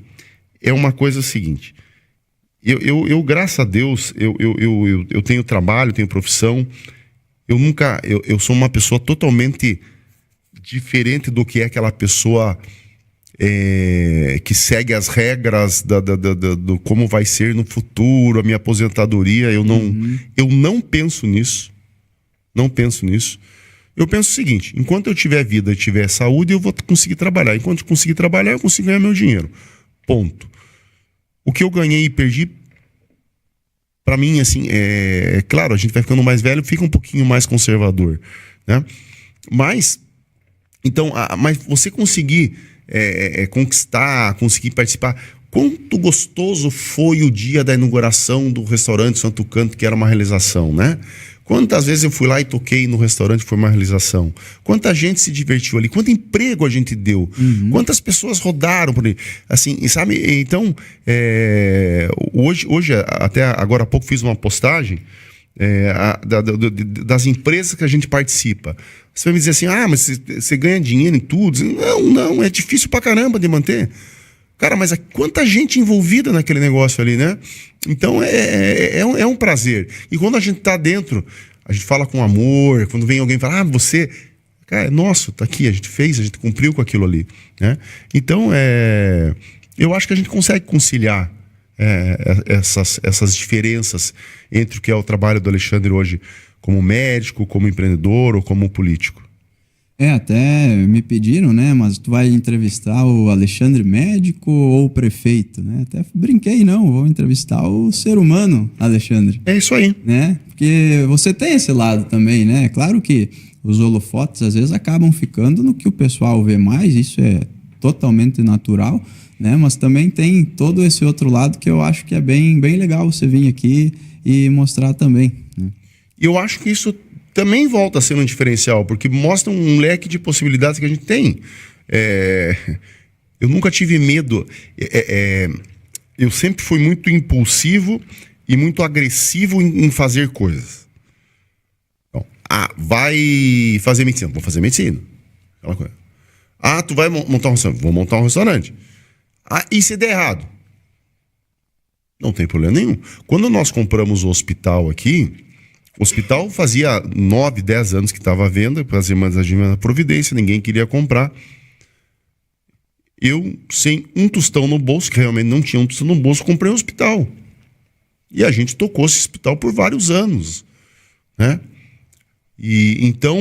é uma coisa seguinte. Eu graças a Deus, eu tenho trabalho, tenho profissão. Eu sou uma pessoa totalmente diferente do que é aquela pessoa que segue as regras do como vai ser no futuro, a minha aposentadoria. Eu não penso nisso. Não penso nisso. Eu penso o seguinte: enquanto eu tiver vida e tiver saúde, eu vou conseguir trabalhar. Enquanto eu conseguir trabalhar, eu consigo ganhar meu dinheiro. Ponto. O que eu ganhei e perdi, para mim, assim, claro, a gente vai ficando mais velho, fica um pouquinho mais conservador, né? Mas você conseguir conquistar, conseguir participar. Quanto gostoso foi o dia da inauguração do restaurante Santo Canto, que era uma realização, né? Quantas vezes eu fui lá e toquei no restaurante, foi uma realização. Quanta gente se divertiu ali, quanto emprego a gente deu, quantas pessoas rodaram por ali. Assim, sabe? Então, hoje, até agora há pouco, fiz uma postagem das empresas que a gente participa. Você vai me dizer assim, mas você ganha dinheiro em tudo? Não, é difícil pra caramba de manter. Cara, mas quanta gente envolvida naquele negócio ali, né? Então é um prazer. E quando a gente tá dentro, a gente fala com amor. Quando vem alguém e fala, você... Cara, nossa, tá aqui, a gente cumpriu com aquilo ali, né? Então, eu acho que a gente consegue conciliar essas diferenças entre o que é o trabalho do Alexandre hoje como médico, como empreendedor ou como político. Até me pediram, né? Mas tu vai entrevistar o Alexandre médico ou o prefeito, né? Até brinquei, vou entrevistar o ser humano, Alexandre. É isso aí. Né? Porque você tem esse lado também, né? Claro que os holofotes às vezes acabam ficando no que o pessoal vê mais, isso é totalmente natural, né? Mas também tem todo esse outro lado que eu acho que é bem, bem legal você vir aqui e mostrar também, né? Eu acho que isso também volta a ser um diferencial, porque mostra um leque de possibilidades que a gente tem. Eu nunca tive medo. Eu sempre fui muito impulsivo e muito agressivo em fazer coisas. Então, vai fazer medicina? Vou fazer medicina. Aquela coisa. Tu vai montar um restaurante? Vou montar um restaurante. E se der errado? Não tem problema nenhum. Quando nós compramos o hospital aqui, o hospital fazia 9, 10 anos que estava à venda, fazia uma providência, ninguém queria comprar. Eu, sem um tostão no bolso, que realmente não tinha um tostão no bolso, comprei um hospital. E a gente tocou esse hospital por vários anos, né? E então,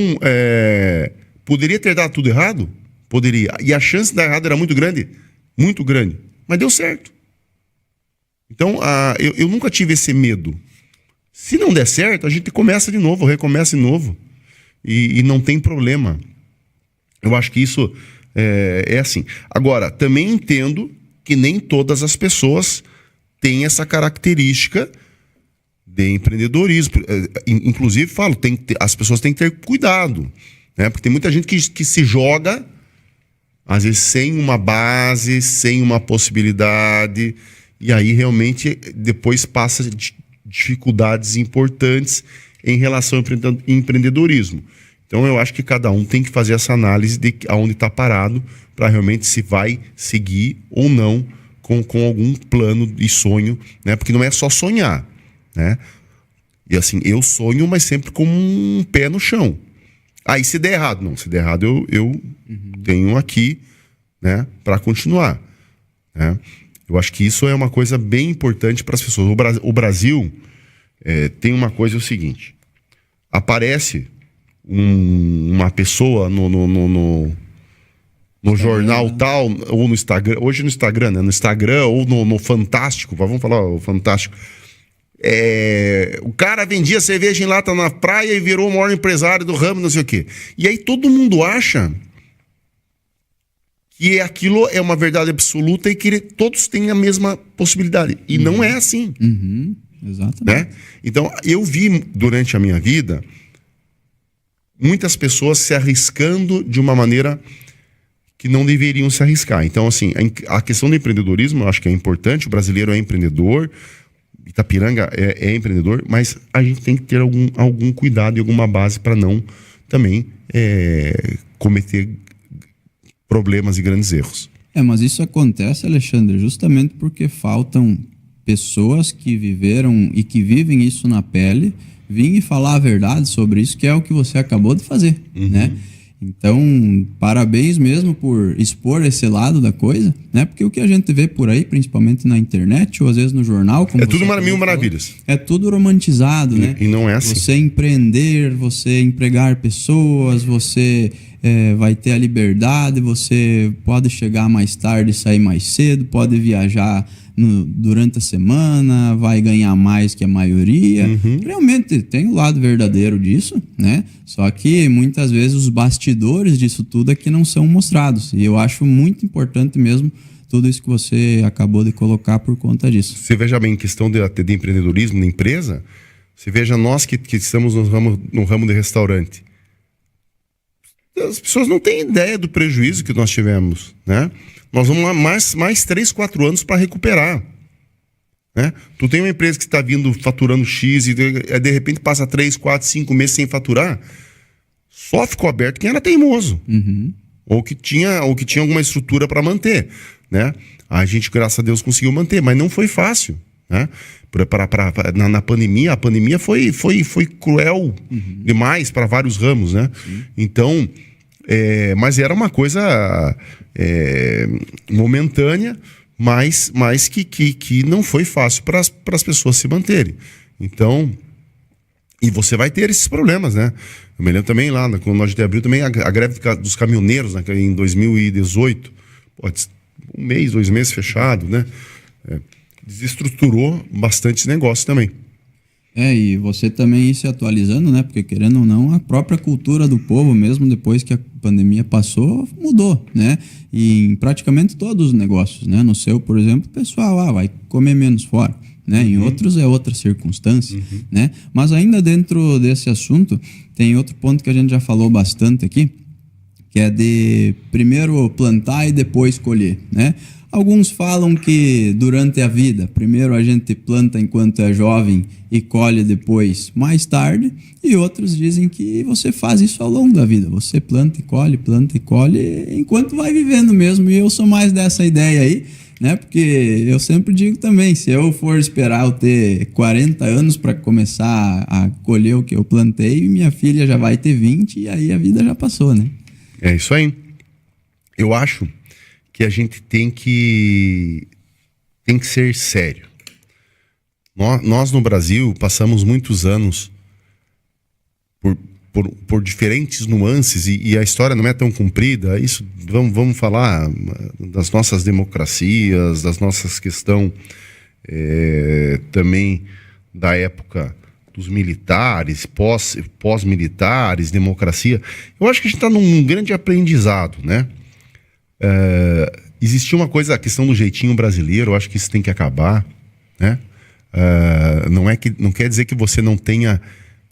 poderia ter dado tudo errado? Poderia. E a chance de dar errado era muito grande, mas deu certo. Então, eu nunca tive esse medo. Se não der certo, a gente começa de novo, recomeça de novo. E não tem problema. Eu acho que isso é assim. Agora, também entendo que nem todas as pessoas têm essa característica de empreendedorismo. Inclusive, falo, as pessoas têm que ter cuidado, né? Porque tem muita gente que se joga, às vezes sem uma base, sem uma possibilidade, e aí realmente depois passa dificuldades importantes em relação ao empreendedorismo. Então eu acho que cada um tem que fazer essa análise de aonde está parado para realmente se vai seguir ou não com algum plano e sonho, né? Porque não é só sonhar, né? E assim, eu sonho, mas sempre com um pé no chão. E se der errado? Não, se der errado eu tenho aqui, né, para continuar, né? Eu acho que isso é uma coisa bem importante para as pessoas. O Brasil tem uma coisa, é o seguinte: aparece uma pessoa no jornal tal, ou no Instagram, hoje no Instagram, né? No Instagram ou no Fantástico, vamos falar o Fantástico. O cara vendia cerveja em lata na praia e virou o maior empresário do ramo, não sei o quê. E aí todo mundo acha que aquilo é uma verdade absoluta e que todos têm a mesma possibilidade. E não é assim. Exatamente. Né? Então, eu vi durante a minha vida muitas pessoas se arriscando de uma maneira que não deveriam se arriscar. Então, assim, a questão do empreendedorismo eu acho que é importante. O brasileiro é empreendedor, Itapiranga é empreendedor, mas a gente tem que ter algum cuidado e alguma base para não também cometer problemas e grandes erros. Mas isso acontece, Alexandre, justamente porque faltam pessoas que viveram e que vivem isso na pele, vir e falar a verdade sobre isso, que é o que você acabou de fazer, né? Então, parabéns mesmo por expor esse lado da coisa, né? Porque o que a gente vê por aí, principalmente na internet ou às vezes no jornal... Como tudo mil maravilhas. É tudo romantizado, né? E não é assim. Você empreender, você empregar pessoas, você vai ter a liberdade, você pode chegar mais tarde e sair mais cedo, pode viajar durante a semana, vai ganhar mais que a maioria. Realmente tem o lado verdadeiro disso, né? Só que muitas vezes os bastidores disso tudo é que não são mostrados. E eu acho muito importante mesmo tudo isso que você acabou de colocar por conta disso. Você veja bem, em questão de empreendedorismo na empresa, você veja nós que estamos no ramo de restaurante. As pessoas não têm ideia do prejuízo que nós tivemos, né? Nós vamos lá mais 3, 4 anos para recuperar, né? Tu tem uma empresa que está vindo faturando X e de repente passa 3, 4, 5 meses sem faturar, só ficou aberto quem era teimoso. Ou que tinha alguma estrutura para manter, né? A gente, graças a Deus, conseguiu manter, mas não foi fácil, né? Na pandemia, a pandemia foi cruel demais para vários ramos, né? Então, mas era uma coisa momentânea, mas que não foi fácil para as pessoas se manterem. Então, e você vai ter esses problemas, né? Eu me lembro também lá, no 9 de abril, também a greve dos caminhoneiros, né, em 2018, 1 mês, 2 meses fechado, né? Desestruturou bastante negócio também. E você também ir se atualizando, né? Porque querendo ou não, a própria cultura do povo, mesmo depois que a pandemia passou, mudou, né? E em praticamente todos os negócios, né? No seu, por exemplo, o pessoal vai comer menos fora, né? Em outros é outra circunstância, né? Mas ainda dentro desse assunto, tem outro ponto que a gente já falou bastante aqui, que é de primeiro plantar e depois colher, né? Alguns falam que durante a vida, primeiro a gente planta enquanto é jovem e colhe depois mais tarde, e outros dizem que você faz isso ao longo da vida. Você planta e colhe enquanto vai vivendo mesmo, e eu sou mais dessa ideia aí, né? Porque eu sempre digo também, se eu for esperar eu ter 40 anos para começar a colher o que eu plantei, minha filha já vai ter 20 e aí a vida já passou, né? É isso aí. Eu acho que a gente tem que ser sério. Nós no Brasil passamos muitos anos por diferentes nuances e a história não é tão comprida. Isso, vamos falar das nossas democracias, das nossas questões também da época dos militares, pós-militares, democracia. Eu acho que a gente está num grande aprendizado, né? Existia uma coisa, a questão do jeitinho brasileiro, eu acho que isso tem que acabar, né? Não quer dizer que você não tenha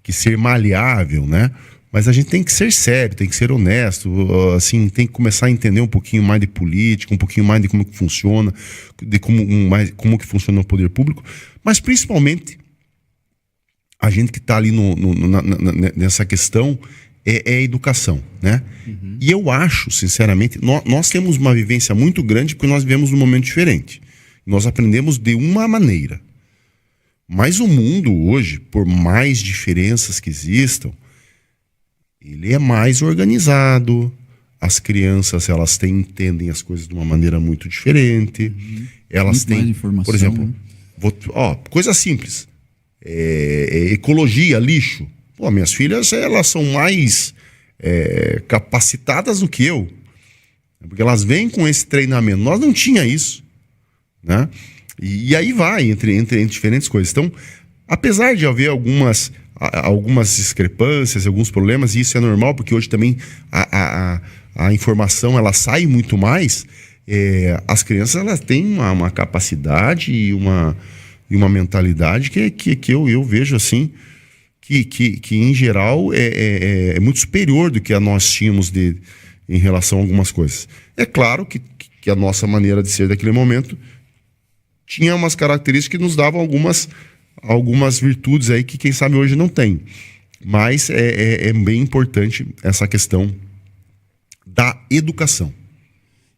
que ser maleável, né? Mas a gente tem que ser sério, tem que ser honesto, assim, tem que começar a entender um pouquinho mais de política, um pouquinho mais de como que funciona, de como que funciona o poder público, mas principalmente a gente que está ali nessa questão é a educação, né? E eu acho, sinceramente, nós temos uma vivência muito grande porque nós vivemos num momento diferente. Nós aprendemos de uma maneira. Mas o mundo hoje, por mais diferenças que existam, ele é mais organizado. As crianças, elas entendem as coisas de uma maneira muito diferente. Elas muito têm, mais informação, por exemplo, né? coisa simples. Ecologia, lixo. Pô, minhas filhas, elas são mais capacitadas do que eu. Porque elas vêm com esse treinamento. Nós não tinha isso, né? E aí vai, entre diferentes coisas. Então, Apesar de haver algumas discrepâncias, alguns problemas, e isso é normal, porque hoje também a informação ela sai muito mais, as crianças elas têm uma capacidade e uma mentalidade que eu vejo assim, que em geral é muito superior do que nós tínhamos em relação a algumas coisas. É claro que a nossa maneira de ser daquele momento tinha umas características que nos davam algumas virtudes aí que quem sabe hoje não tem. Mas é bem importante essa questão da educação.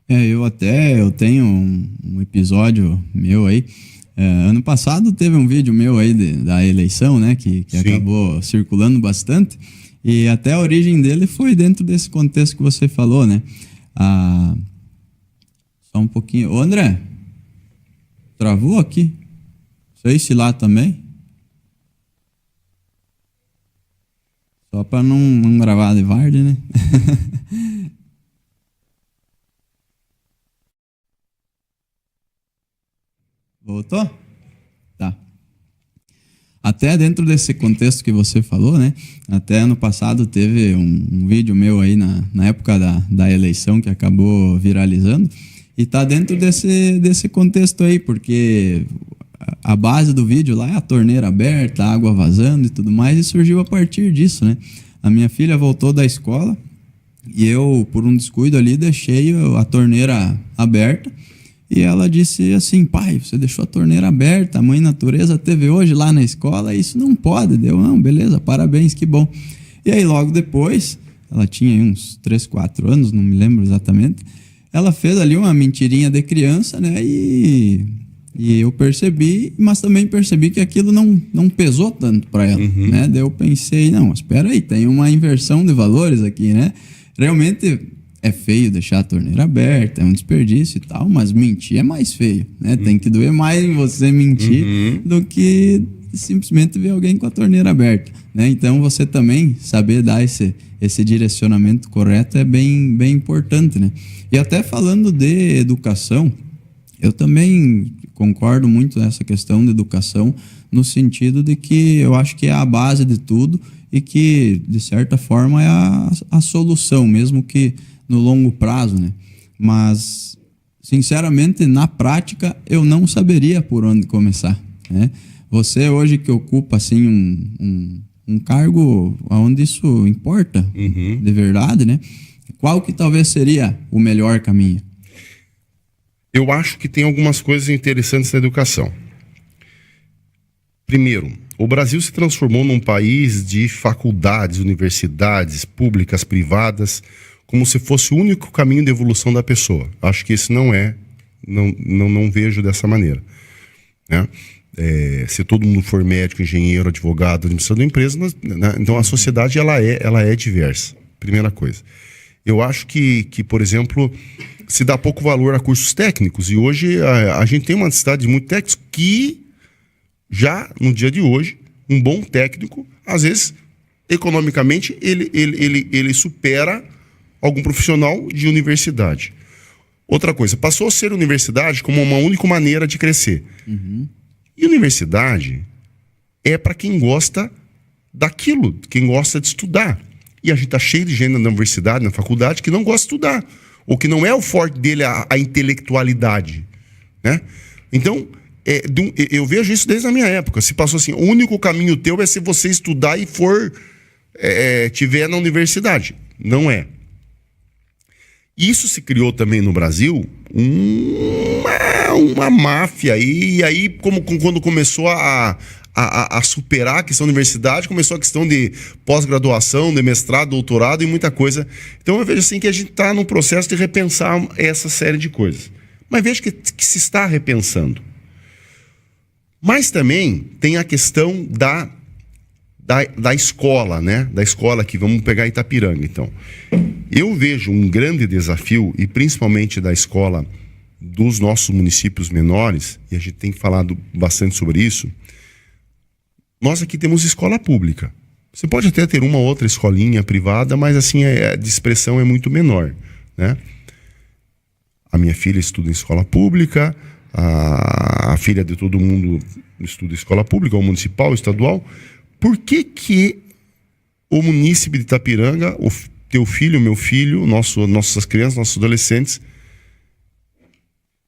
Eu tenho um episódio meu aí. Ano passado teve um vídeo meu aí da eleição, né? Que acabou circulando bastante. E até a origem dele foi dentro desse contexto que você falou, né? Só um pouquinho. Ô, André, travou aqui? Sei se lá também. Só para não gravar de Vardy, né? Voltou? Tá. Até dentro desse contexto que você falou, né? Até ano passado teve um vídeo meu aí na época da eleição que acabou viralizando. E tá dentro desse contexto aí, porque a base do vídeo lá é a torneira aberta, a água vazando e tudo mais, e surgiu a partir disso, né? A minha filha voltou da escola e eu, por um descuido ali, deixei a torneira aberta. E ela disse assim: pai, você deixou a torneira aberta, a mãe natureza teve hoje lá na escola, isso não pode. Deu, não, beleza, parabéns, que bom. E aí logo depois, ela tinha uns 3, 4 anos, não me lembro exatamente, ela fez ali uma mentirinha de criança, né, e eu percebi, mas também percebi que aquilo não pesou tanto para ela, né, daí eu pensei, não, espera aí, tem uma inversão de valores aqui, né, realmente é feio deixar a torneira aberta, é um desperdício e tal, mas mentir é mais feio, né? Tem que doer mais em você mentir do que simplesmente ver alguém com a torneira aberta, né? Então você também saber dar esse direcionamento correto é bem, bem importante, né? E até falando de educação, eu também concordo muito nessa questão de educação, no sentido de que eu acho que é a base de tudo e que, de certa forma, é a solução, mesmo que no longo prazo, né? Mas, sinceramente, na prática, eu não saberia por onde começar, né? Você hoje que ocupa, assim, um cargo onde isso importa, de verdade, né? Qual que talvez seria o melhor caminho? Eu acho que tem algumas coisas interessantes na educação. Primeiro, o Brasil se transformou num país de faculdades, universidades públicas, privadas, como se fosse o único caminho de evolução da pessoa. Acho que esse não vejo dessa maneira, né? Se todo mundo for médico, engenheiro, advogado, administrador de empresa, então a sociedade ela é diversa. Primeira coisa. Eu acho que, por exemplo, se dá pouco valor a cursos técnicos, e hoje a gente tem uma necessidade de muitos técnicos que, já no dia de hoje, um bom técnico, às vezes, economicamente, ele supera algum profissional de universidade. Outra coisa, passou a ser universidade como uma única maneira de crescer. E universidade é para quem gosta daquilo, quem gosta de estudar. E a gente está cheio de gente na universidade, na faculdade, que não gosta de estudar, ou que não é o forte dele a intelectualidade, né? Então, eu vejo isso desde a minha época. Se passou assim, o único caminho teu é se você estudar e tiver na universidade. Não é. Isso se criou também no Brasil uma máfia. E aí, quando começou a superar a questão da universidade, começou a questão de pós-graduação, de mestrado, doutorado e muita coisa. Então eu vejo assim que a gente está no processo de repensar essa série de coisas. Mas vejo que se está repensando. Mas também tem a questão da escola, né? Da escola aqui, vamos pegar Itapiranga, então. Eu vejo um grande desafio, e principalmente da escola dos nossos municípios menores, e a gente tem falado bastante sobre isso. Nós aqui temos escola pública. Você pode até ter uma ou outra escolinha privada, mas assim, a de expressão é muito menor, né? A minha filha estuda em escola pública, a filha de todo mundo estuda escola pública, ou municipal, estadual. Por que o munícipe de Itapiranga, o teu filho, meu filho, nossas crianças, nossos adolescentes,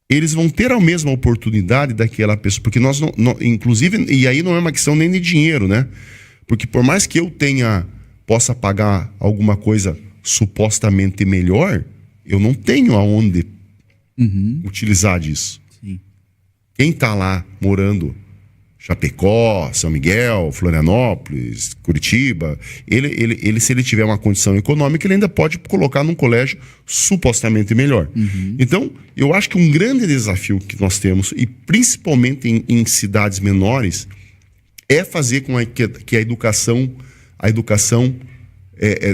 eles vão ter a mesma oportunidade daquela pessoa? Porque nós não, inclusive, e aí não é uma questão nem de dinheiro, né? Porque por mais que eu possa pagar alguma coisa supostamente melhor, eu não tenho aonde utilizar disso. Sim. Quem está lá morando, Chapecó, São Miguel, Florianópolis, Curitiba, ele se ele tiver uma condição econômica, ele ainda pode colocar num colégio supostamente melhor. Então, eu acho que um grande desafio que nós temos, e principalmente em cidades menores, é fazer com que a educação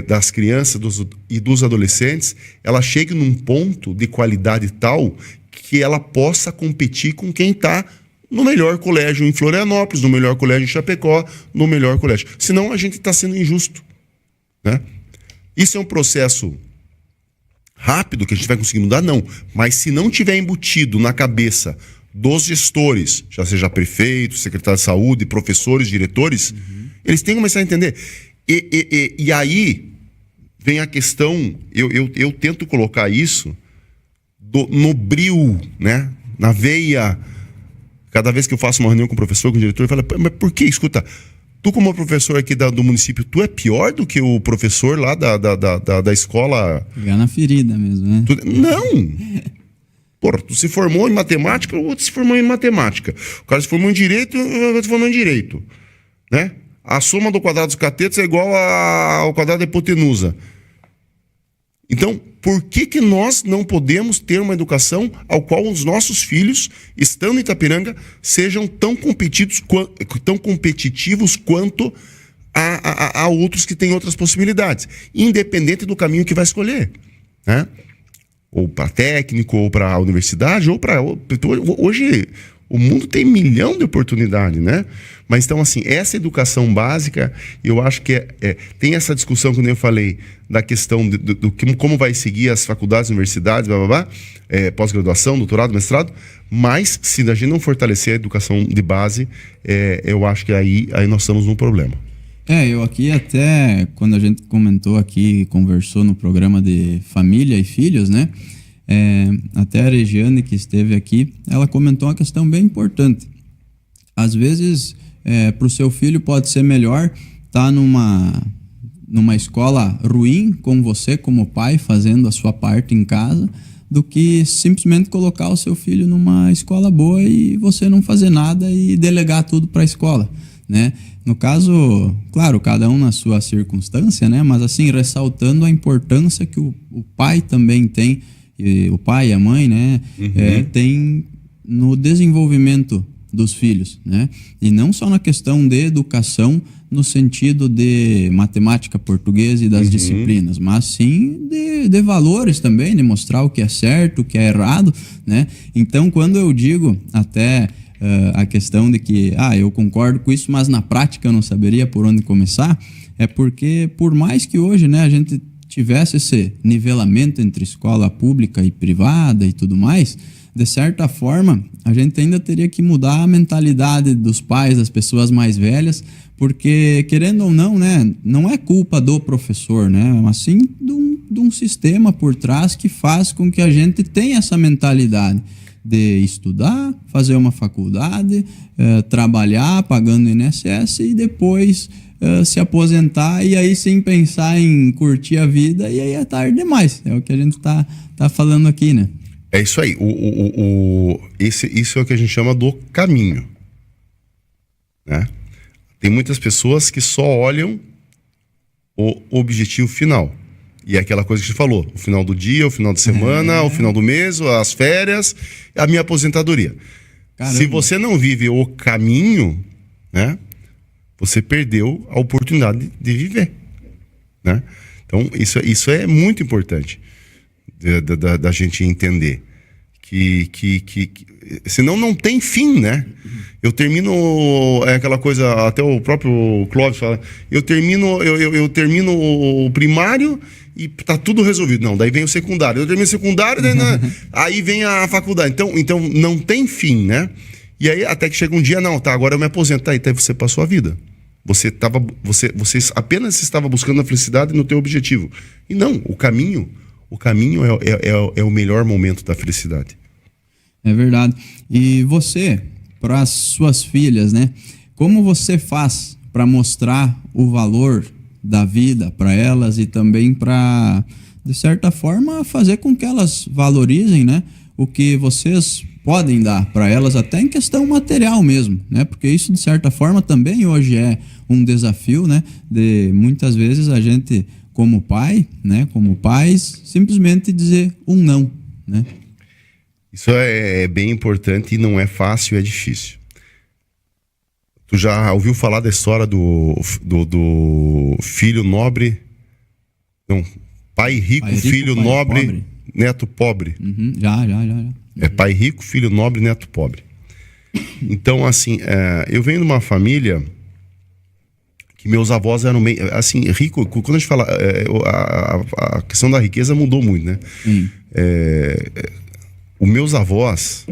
das crianças e dos adolescentes, ela chegue num ponto de qualidade tal que ela possa competir com quem está no melhor colégio em Florianópolis, no melhor colégio em Chapecó, no melhor colégio. Senão a gente está sendo injusto, né? Isso é um processo rápido que a gente vai conseguir mudar? Não. Mas se não tiver embutido na cabeça dos gestores, já seja prefeito, secretário de saúde, professores, diretores, eles têm que começar a entender. E aí vem a questão, eu tento colocar isso no bril, né? Na veia. Cada vez que eu faço uma reunião com o professor, com o diretor, eu falo, mas por que? Escuta, tu como professor aqui do município, tu é pior do que o professor lá da escola? Pegar na ferida mesmo, né? Não! Porra, tu se formou em matemática, o outro se formou em matemática. O cara se formou em direito, o outro se formou em direito. Né? A soma do quadrado dos catetos é igual ao quadrado da hipotenusa. Então, por que nós não podemos ter uma educação ao qual os nossos filhos, estando em Itapiranga, sejam tão competitivos quanto a outros que têm outras possibilidades, independente do caminho que vai escolher, né? Ou para técnico, ou para a universidade, ou para... Hoje o mundo tem 1 milhão de oportunidades, né? Mas então, assim, essa educação básica, eu acho que tem essa discussão, como eu falei, da questão do como vai seguir as faculdades, universidades, pós-graduação, doutorado, mestrado, mas se a gente não fortalecer a educação de base, eu acho que aí nós estamos num problema. Eu aqui até, quando a gente comentou aqui, conversou no programa de família e filhos, né? Até a Regiane, que esteve aqui, ela comentou uma questão bem importante. Às vezes, para o seu filho pode ser melhor estar numa escola ruim, com você como pai fazendo a sua parte em casa, do que simplesmente colocar o seu filho numa escola boa e você não fazer nada e delegar tudo para a escola, né? No caso, claro, cada um na sua circunstância, né? Mas assim, ressaltando a importância que o pai também tem, e o pai e a mãe, né? Tem no desenvolvimento dos filhos, né? E não só na questão de educação no sentido de matemática, português e das disciplinas, mas sim de valores também, de mostrar o que é certo, o que é errado, né? Então, quando eu digo até a questão de que, eu concordo com isso, mas na prática eu não saberia por onde começar, é porque por mais que hoje, né, a gente tivesse esse nivelamento entre escola pública e privada e tudo mais, de certa forma, a gente ainda teria que mudar a mentalidade dos pais, das pessoas mais velhas, porque, querendo ou não, né, não é culpa do professor, né, mas sim de um sistema por trás que faz com que a gente tenha essa mentalidade de estudar, fazer uma faculdade, trabalhar pagando INSS e depois se aposentar e aí sim pensar em curtir a vida e aí é tarde demais. É o que a gente tá falando aqui, né? É isso aí. Isso é o que a gente chama do caminho, né? Tem muitas pessoas que só olham o objetivo final. E é aquela coisa que você falou, o final do dia, o final de semana, o final do mês, as férias, a minha aposentadoria. Caramba. Se você não vive o caminho, né, você perdeu a oportunidade de viver, né? Então, isso é muito importante da gente entender. Que senão não tem fim, né? Eu termino, aquela coisa, até o próprio Clóvis fala, eu termino o primário, e tá tudo resolvido. Não, daí vem o secundário. Eu termino o secundário, daí, aí vem a faculdade. Então não tem fim, né? E aí até que chega um dia, não, tá, agora eu me aposento. Tá, então você passou a vida. Você apenas estava buscando a felicidade no teu objetivo. E não, o caminho é o melhor momento da felicidade. É verdade. E você, para as suas filhas, né? Como você faz para mostrar o valor da vida para elas e também para, de certa forma, fazer com que elas valorizem, né, o que vocês podem dar para elas, até em questão material mesmo, né? Porque isso, de certa forma, também hoje é um desafio, né? De muitas vezes a gente, como pai, né, como pais, simplesmente dizer um não, né? Isso é bem importante e não é fácil, é difícil. Tu já ouviu falar da história do filho nobre? Não, pai rico, filho pai nobre, pobre. Neto pobre. Uhum, já. É pai rico, filho nobre, neto pobre. Então, assim, eu venho de uma família que meus avós eram meio, assim, rico. Quando a gente fala, a questão da riqueza mudou muito, né? Os meus avós,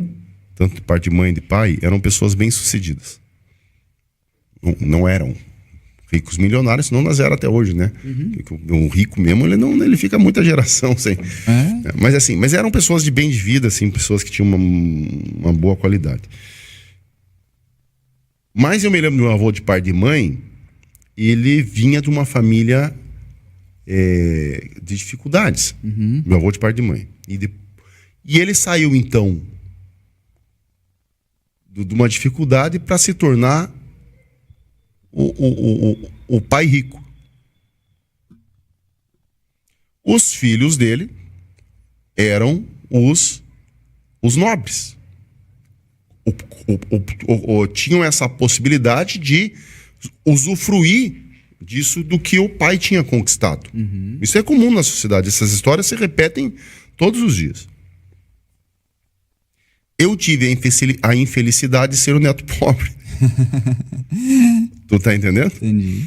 tanto de parte de mãe e de pai, eram pessoas bem-sucedidas. Não eram ricos milionários, senão nós eram até hoje, né? Um rico mesmo, ele fica muita geração sem. Mas assim, eram pessoas de bem de vida, assim, pessoas que tinham uma boa qualidade. Mas eu me lembro do meu avô de pai de mãe, ele vinha de uma família de dificuldades. Meu avô de pai de mãe. E ele saiu, então, de uma dificuldade para se tornar o pai rico. Os filhos dele eram os nobres. Tinham essa possibilidade de usufruir disso do que o pai tinha conquistado. Isso é comum na sociedade. Essas histórias se repetem todos os dias. Eu tive a infelicidade de ser o neto pobre. Tu tá entendendo? Entendi.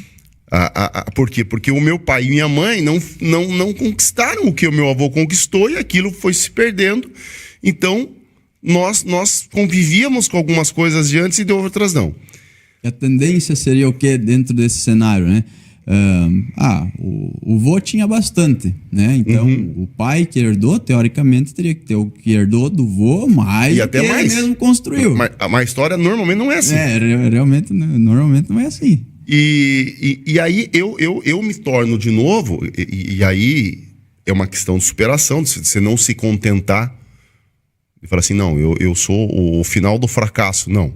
Por quê? Porque o meu pai e minha mãe não conquistaram o que o meu avô conquistou e aquilo foi se perdendo. Então, nós convivíamos com algumas coisas de antes e de outras não. E a tendência seria o quê dentro desse cenário, né? O vô tinha bastante, né? Então, o pai que herdou, teoricamente, teria que ter o que herdou do vô, mais e do até que mais. ele mesmo construiu. Mas a história normalmente não é assim. Realmente, normalmente não é assim. E aí eu me torno de novo, e aí é uma questão de superação, de você não se contentar e falar assim, não, eu sou o final do fracasso. Não.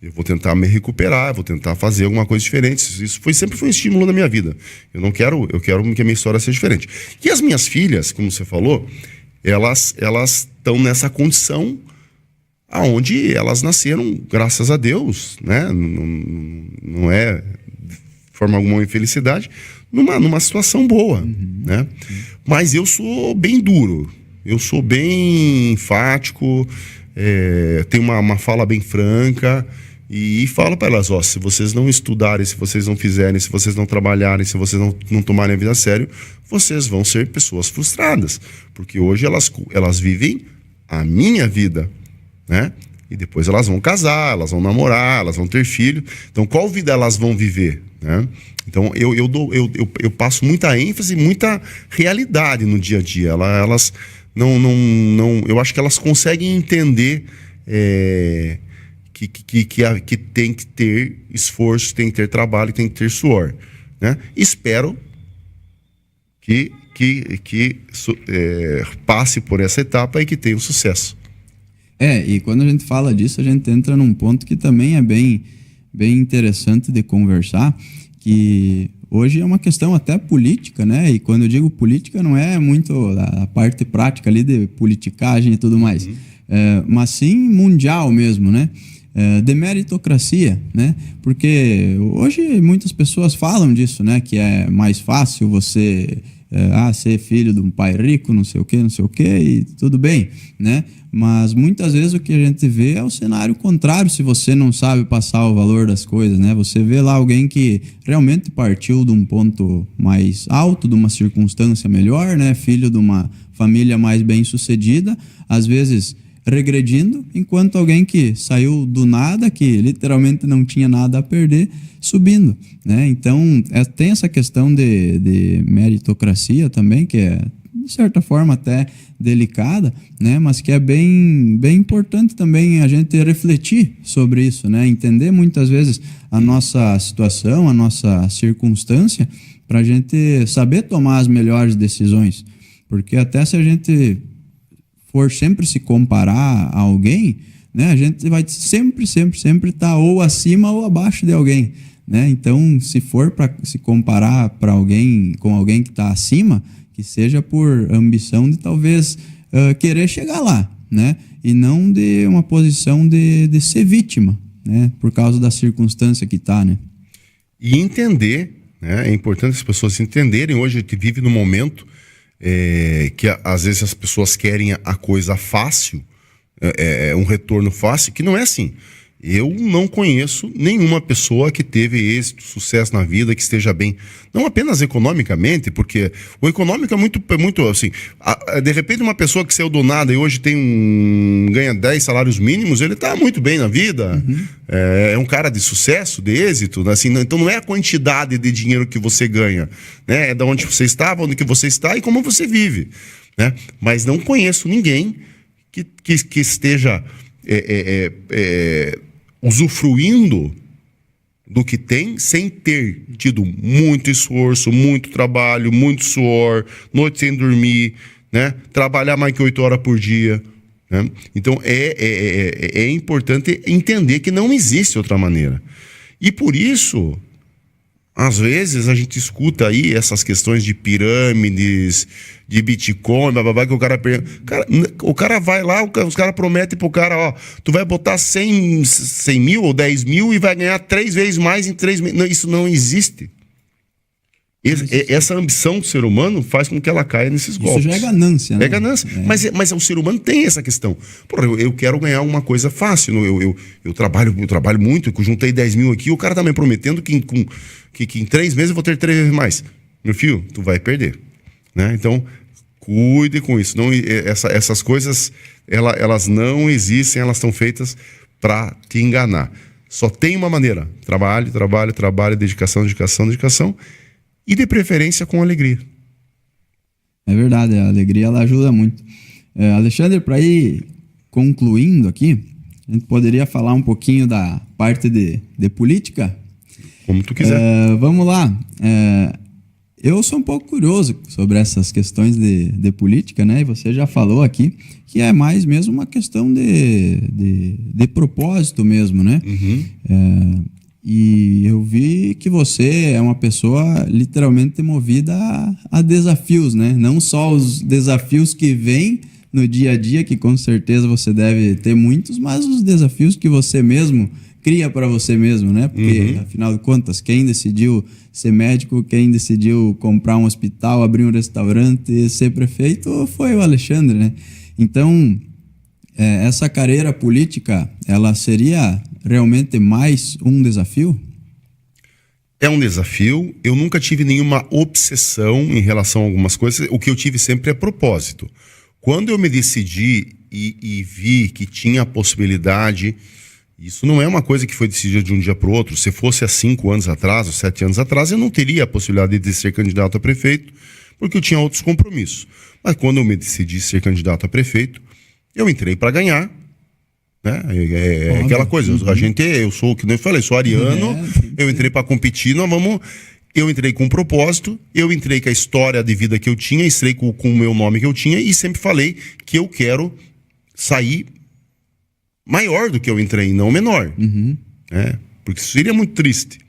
Eu vou tentar me recuperar, vou tentar fazer alguma coisa diferente. Isso sempre foi um estímulo na minha vida. Eu quero que a minha história seja diferente. E as minhas filhas, como você falou, elas estão nessa condição aonde elas nasceram, graças a Deus, né? Não é de forma alguma uma infelicidade, numa situação boa, né? Mas eu sou bem duro, eu sou bem enfático, tenho uma fala bem franca. E falo para elas, se vocês não estudarem, se vocês não fizerem, se vocês não trabalharem, se vocês não tomarem a vida a sério, vocês vão ser pessoas frustradas. Porque hoje elas vivem a minha vida, né? E depois elas vão casar, elas vão namorar, elas vão ter filho. Então, qual vida elas vão viver, né? Então, eu passo muita ênfase, muita realidade no dia a dia. Elas não, eu acho que elas conseguem entender... Que tem que ter esforço, tem que ter trabalho, tem que ter suor, né? Espero que passe por essa etapa e que tenha um sucesso. E quando a gente fala disso, a gente entra num ponto que também é bem interessante de conversar, que hoje é uma questão até política, né? E quando eu digo política, não é muito a parte prática ali de politicagem e tudo mais, mas sim mundial mesmo, né? De meritocracia, né? Porque hoje muitas pessoas falam disso, né? Que é mais fácil você ser filho de um pai rico, não sei o que, e tudo bem, né? Mas muitas vezes o que a gente vê é o cenário contrário, se você não sabe passar o valor das coisas, né? Você vê lá alguém que realmente partiu de um ponto mais alto, de uma circunstância melhor, né? Filho de uma família mais bem-sucedida, às vezes regredindo, enquanto alguém que saiu do nada, que literalmente não tinha nada a perder, subindo, né? Então, tem essa questão de meritocracia também, que é, de certa forma, até delicada, né? Mas que é bem importante também a gente refletir sobre isso, né? Entender muitas vezes a nossa situação, a nossa circunstância, para a gente saber tomar as melhores decisões. Porque até se a gente for sempre se comparar a alguém, né, a gente vai sempre estar ou acima ou abaixo de alguém, né? Então, se for para se comparar com alguém que está acima, que seja por ambição de talvez querer chegar lá, né? E não de uma posição de ser vítima, né? Por causa da circunstância que está, né? E entender, né? É importante as pessoas entenderem. Hoje a gente vive num momento que às vezes as pessoas querem a coisa fácil, um retorno fácil, que não é assim. Eu não conheço nenhuma pessoa que teve êxito, sucesso na vida, que esteja bem, não apenas economicamente, porque o econômico é muito assim, de repente uma pessoa que saiu do nada e hoje ganha 10 salários mínimos, ele está muito bem na vida, é um cara de sucesso, de êxito, assim, então não é a quantidade de dinheiro que você ganha, né? É de onde você estava, onde que você está e como você vive, né? Mas não conheço ninguém que esteja usufruindo do que tem sem ter tido muito esforço, muito trabalho, muito suor, noite sem dormir, né? Trabalhar mais que 8 horas por dia, né? Então é importante entender que não existe outra maneira. E por isso, às vezes a gente escuta aí essas questões de pirâmides, de Bitcoin, bababá, que o cara vai lá, os caras prometem pro cara, ó, tu vai botar 100 mil ou 10 mil e vai ganhar 3 vezes mais em 3 meses. Não, isso não existe. Essa ambição do ser humano faz com que ela caia nesses golpes. Isso já é ganância, né? É ganância. Mas o ser humano tem essa questão. Porra, eu quero ganhar alguma coisa fácil. Eu trabalho muito, eu juntei 10 mil aqui, o cara tá me prometendo que em 3 meses eu vou ter 3 vezes mais. Meu filho, tu vai perder, né? Então, cuide com isso. Não, essas coisas, elas não existem, elas estão feitas para te enganar. Só tem uma maneira: trabalho, dedicação. E de preferência com alegria. É verdade, a alegria ela ajuda muito. Alexandre, para ir concluindo aqui, a gente poderia falar um pouquinho da parte de política? Como tu quiser. Vamos lá. Eu sou um pouco curioso sobre essas questões de política, né? E você já falou aqui que é mais mesmo uma questão de propósito mesmo, né? E eu vi que você é uma pessoa literalmente movida a desafios, né? Não só os desafios que vêm no dia a dia, que com certeza você deve ter muitos, mas os desafios que você mesmo cria para você mesmo, né? Porque, afinal de contas, quem decidiu ser médico, quem decidiu comprar um hospital, abrir um restaurante, ser prefeito, foi o Alexandre, né? Então, essa carreira política, ela seria realmente mais um desafio? É um desafio. Eu nunca tive nenhuma obsessão em relação a algumas coisas. O que eu tive sempre é propósito. Quando eu me decidi e vi que tinha a possibilidade, isso não é uma coisa que foi decidida de um dia para o outro. Se fosse há 5 anos atrás ou 7 anos atrás, eu não teria a possibilidade de ser candidato a prefeito, porque eu tinha outros compromissos. Mas quando eu me decidi ser candidato a prefeito, eu entrei para ganhar, né? Aquela coisa, eu sou, que nem eu falei, sou ariano, eu entrei para competir, eu entrei com um propósito, eu entrei com a história de vida que eu tinha, entrei com o meu nome que eu tinha e sempre falei que eu quero sair maior do que eu entrei, não menor. Porque isso seria muito triste.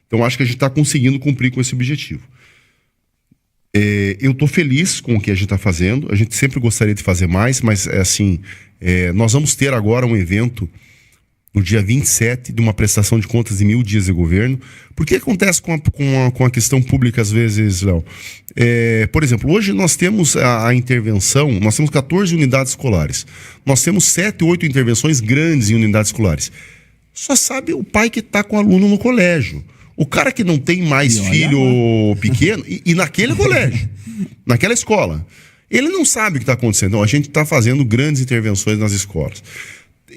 Então acho que a gente está conseguindo cumprir com esse objetivo. Eu estou feliz com o que a gente está fazendo. A gente sempre gostaria de fazer mais, mas nós vamos ter agora um evento no dia 27, de uma prestação de contas de 1000 dias de governo. Por que acontece com a questão pública às vezes, Léo? Por exemplo, hoje nós temos a intervenção, nós temos 14 unidades escolares. Nós temos 7, 8 intervenções grandes em unidades escolares. Só sabe o pai que está com o aluno no colégio. O cara que não tem mais filho pequeno, e naquele colégio, naquela escola, ele não sabe o que está acontecendo. Então, a gente está fazendo grandes intervenções nas escolas.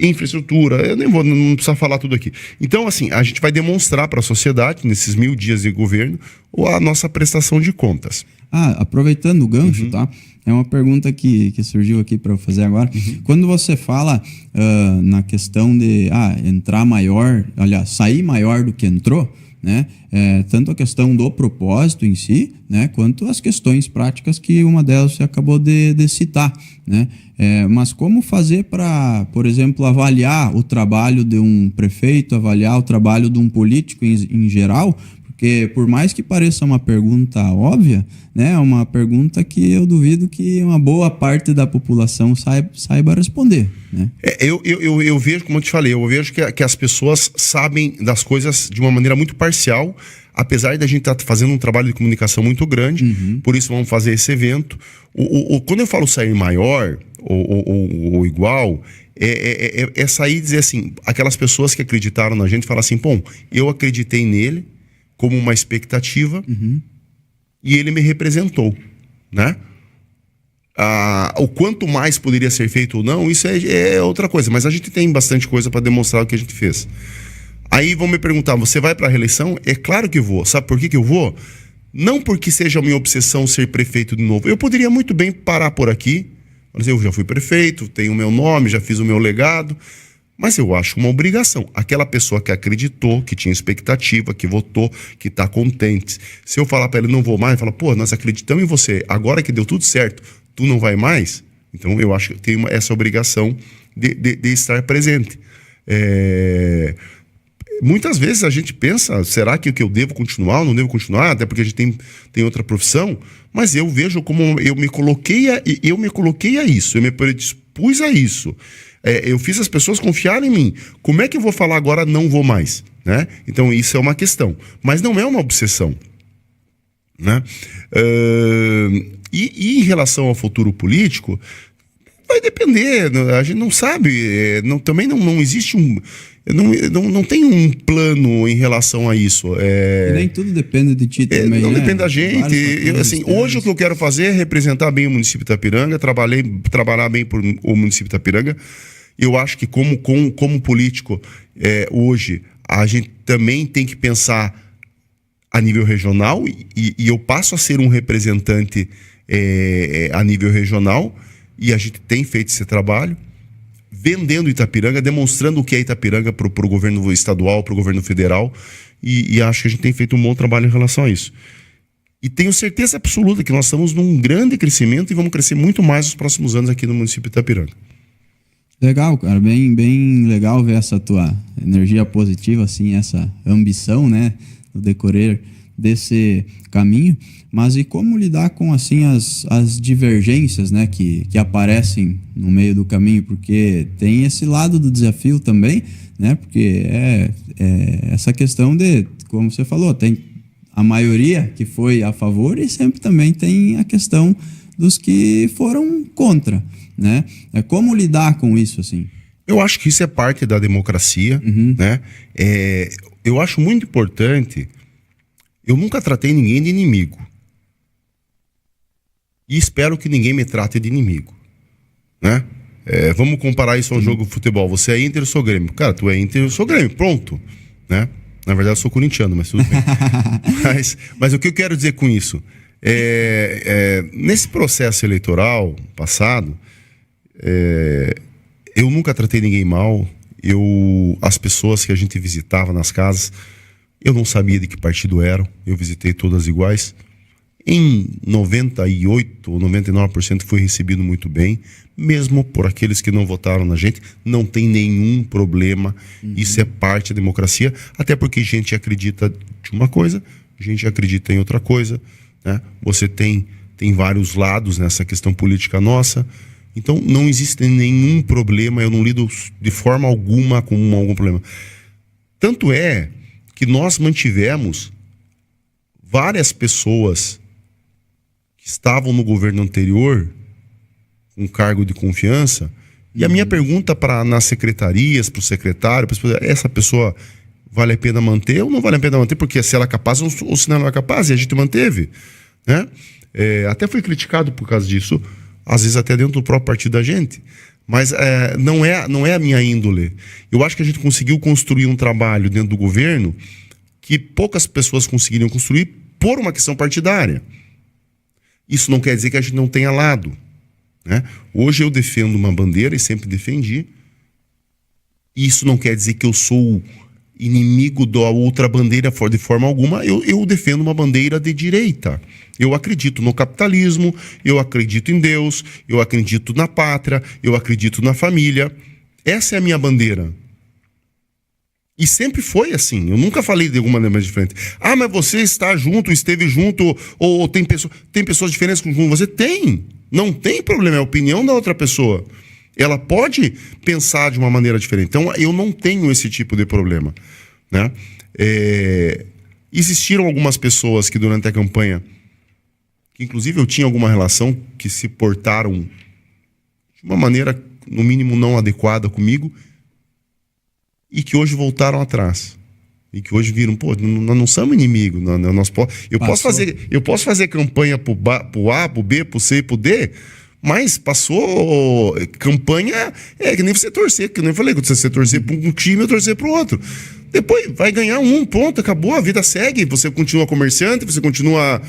Infraestrutura, eu não preciso falar tudo aqui. Então, assim, a gente vai demonstrar para a sociedade, nesses 1000 dias de governo, a nossa prestação de contas. Aproveitando o gancho, tá? É uma pergunta que surgiu aqui para eu fazer agora. Quando você fala na questão de entrar maior, aliás, sair maior do que entrou, né? Tanto a questão do propósito em si, né? Quanto as questões práticas que uma delas você acabou de citar, né? Mas como fazer para, por exemplo, avaliar o trabalho de um prefeito, avaliar o trabalho de um político em geral? Porque por mais que pareça uma pergunta óbvia, né? É uma pergunta que eu duvido que uma boa parte da população saiba responder, né? Eu vejo, como eu te falei, eu vejo que as pessoas sabem das coisas de uma maneira muito parcial, apesar de a gente estar fazendo um trabalho de comunicação muito grande. Por isso vamos fazer esse evento. Quando eu falo sair maior ou igual, é sair e dizer assim, aquelas pessoas que acreditaram na gente, falar assim, bom, eu acreditei nele como uma expectativa e ele me representou, né? O quanto mais poderia ser feito ou não, isso é outra coisa, mas a gente tem bastante coisa para demonstrar o que a gente fez. Aí vão me perguntar, você vai para a reeleição? É claro que eu vou. Sabe por que eu vou? Não porque seja a minha obsessão ser prefeito de novo. Eu poderia muito bem parar por aqui, mas eu já fui prefeito, tenho o meu nome, já fiz o meu legado, mas eu acho uma obrigação. Aquela pessoa que acreditou, que tinha expectativa, que votou, que está contente. Se eu falar para ele, não vou mais, ele fala, pô, nós acreditamos em você, agora que deu tudo certo, tu não vai mais? Então eu acho que tem essa obrigação de estar presente. Muitas vezes a gente pensa, será que eu devo continuar ou não devo continuar? Até porque a gente tem outra profissão, mas eu vejo como eu me coloquei a isso, eu me predispus a isso. Eu fiz as pessoas confiarem em mim. Como é que eu vou falar agora não vou mais? Né? Então isso é uma questão, mas não é uma obsessão. Né? E em relação ao futuro político, vai depender, a gente não sabe, também não existe não tem um plano em relação a isso. E nem tudo depende de ti também, não né? depende da gente. Hoje o que eu quero fazer é representar bem o município de Itapiranga, trabalhar bem por o município de Itapiranga. Eu acho que como político, hoje, a gente também tem que pensar a nível regional e eu passo a ser um representante a nível regional e a gente tem feito esse trabalho, vendendo Itapiranga, demonstrando o que é Itapiranga para o governo estadual, para o governo federal, e acho que a gente tem feito um bom trabalho em relação a isso. E tenho certeza absoluta que nós estamos num grande crescimento e vamos crescer muito mais nos próximos anos aqui no município de Itapiranga. Legal, cara, bem legal ver essa tua energia positiva, assim, essa ambição, né, no decorrer desse caminho. Mas e como lidar com, assim, as divergências, né, que aparecem no meio do caminho? Porque tem esse lado do desafio também, né, porque essa questão de, como você falou, tem a maioria que foi a favor e sempre também tem a questão dos que foram contra, né? Como lidar com isso, assim? Eu acho que isso é parte da democracia, né? Eu acho muito importante, eu nunca tratei ninguém de inimigo. E espero que ninguém me trate de inimigo, né? Vamos comparar isso ao jogo de futebol. Você é Inter, eu sou Grêmio. Cara, tu é Inter, eu sou Grêmio. Pronto, né? Na verdade, eu sou corintiano, mas tudo bem. mas o que eu quero dizer com isso? Nesse processo eleitoral passado, eu nunca tratei ninguém mal. As pessoas que a gente visitava nas casas, eu não sabia de que partido eram. Eu visitei todas iguais. Em 98% ou 99% foi recebido muito bem, mesmo por aqueles que não votaram na gente, não tem nenhum problema. Isso é parte da democracia, até porque a gente acredita de uma coisa, a gente acredita em outra coisa, né? Você tem vários lados nessa questão política nossa, Então, não existe nenhum problema, eu não lido de forma alguma com algum problema. Tanto é que nós mantivemos várias pessoas que estavam no governo anterior com cargo de confiança, e a minha pergunta nas secretarias, para o secretário, essa pessoa vale a pena manter ou não vale a pena manter? Porque se ela é capaz ou se não é capaz, e a gente manteve, né? Até fui criticado por causa disso, às vezes até dentro do próprio partido da gente, mas não é a minha índole. Eu acho que a gente conseguiu construir um trabalho dentro do governo que poucas pessoas conseguiriam construir por uma questão partidária. Isso não quer dizer que a gente não tenha lado, né? Hoje eu defendo uma bandeira e sempre defendi. Isso não quer dizer que eu sou inimigo da outra bandeira de forma alguma. Eu defendo uma bandeira de direita. Eu acredito no capitalismo, eu acredito em Deus, eu acredito na pátria, eu acredito na família. Essa é a minha bandeira. E sempre foi assim. Eu nunca falei de alguma maneira diferente. Ah, mas você está junto, esteve junto, ou tem pessoas diferentes com você? Tem. Não tem problema, é a opinião da outra pessoa. Ela pode pensar de uma maneira diferente. Então, eu não tenho esse tipo de problema, né? Existiram algumas pessoas que durante a campanha, que inclusive eu tinha alguma relação, que se portaram de uma maneira, no mínimo, não adequada comigo, e que hoje voltaram atrás. E que hoje viram, pô, nós não somos inimigos. Eu posso fazer campanha pro A, pro B, pro C e pro D, mas passou campanha, que nem você torcer, que nem eu falei, que você torcer para um time, eu torcer para o outro. Depois vai ganhar ponto, acabou, a vida segue, você continua comerciante, você continua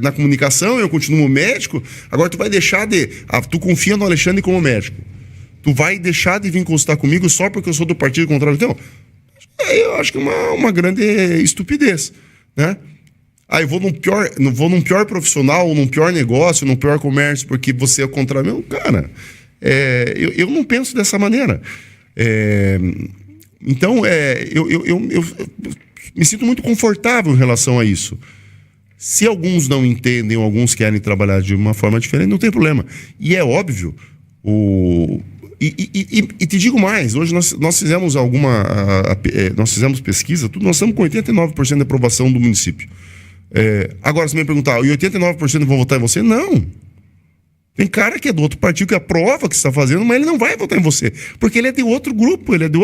na comunicação, eu continuo médico. Agora tu vai deixar tu confia no Alexandre como médico. Tu vai deixar de vir consultar comigo só porque eu sou do partido contrário? Então, eu acho que é uma grande estupidez, né? Aí eu vou num pior profissional, num pior negócio, num pior comércio, porque você é contrário. Meu, cara, eu não penso dessa maneira. Então, eu me sinto muito confortável em relação a isso. Se alguns não entendem, ou alguns querem trabalhar de uma forma diferente, não tem problema. E é óbvio, e te digo mais, hoje nós fizemos nós fizemos pesquisa, nós estamos com 89% de aprovação do município. Agora, se me perguntar, e 89% vão votar em você? Não. Tem cara que é do outro partido que aprova o que você está fazendo, mas ele não vai votar em você, porque ele é de outro grupo, ele é de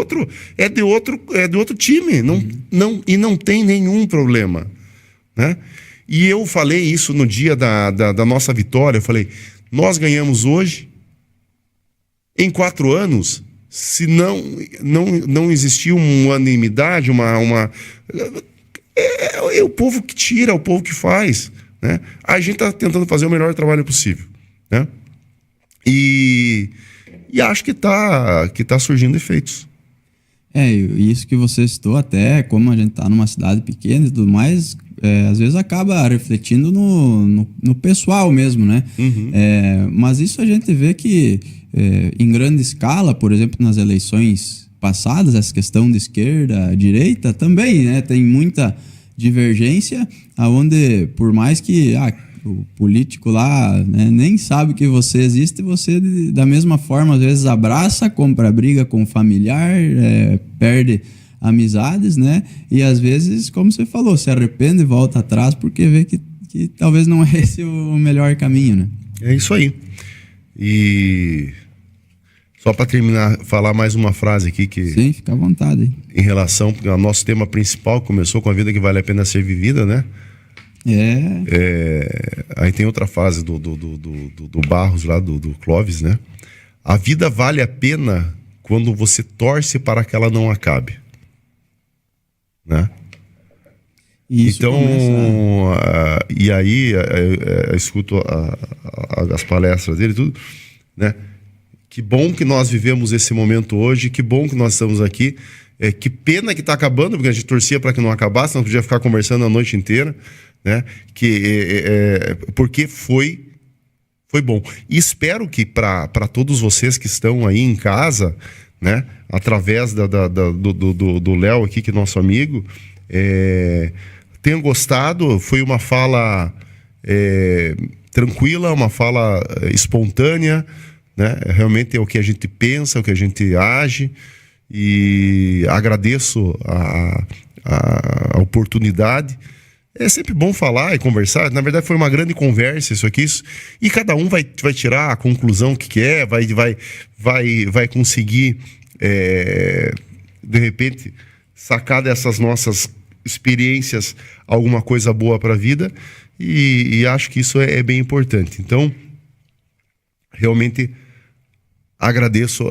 outro time, e não tem nenhum problema, né? E eu falei isso no dia da nossa vitória, eu falei, nós ganhamos hoje, em 4 anos, se não existir uma unanimidade, é o povo que tira, é o povo que faz, né? A gente está tentando fazer o melhor trabalho possível, né? E acho que tá surgindo efeitos. Isso que você citou, até como a gente está numa cidade pequena e tudo mais, às vezes acaba refletindo no pessoal mesmo, né? Uhum. Mas isso a gente vê que em grande escala, por exemplo, nas eleições passadas, essa questão de esquerda, direita, também, né? Tem muita divergência, aonde por mais que o político lá, né, nem sabe que você existe, você da mesma forma às vezes abraça, compra briga com o familiar, perde amizades, né? E às vezes, como você falou, se arrepende e volta atrás porque vê que talvez não é esse o melhor caminho, né? É isso aí. E só para terminar, falar mais uma frase aqui que... Sim, fica à vontade. Em relação ao nosso tema principal, começou com a vida que vale a pena ser vivida, né? Aí tem outra frase do Barros lá, do Clóvis, né? A vida vale a pena quando você torce para que ela não acabe, né? Então, e aí eu escuto as palestras dele e tudo, né? Que bom que nós vivemos esse momento hoje, que bom que nós estamos aqui. Que pena que está acabando, porque a gente torcia para que não acabasse, não podia ficar conversando a noite inteira, né? Porque foi bom. E espero que para todos vocês que estão aí em casa, né? Através do Léo aqui, que é nosso amigo, tenham gostado. Foi uma fala tranquila, uma fala espontânea, né? Realmente é o que a gente pensa, o que a gente age, e agradeço a oportunidade. É sempre bom falar e conversar. Na verdade, foi uma grande conversa isso aqui. E cada um vai tirar a conclusão que quer, vai conseguir, de repente, sacar dessas nossas experiências alguma coisa boa para a vida. E acho que isso é bem importante. Então, realmente, agradeço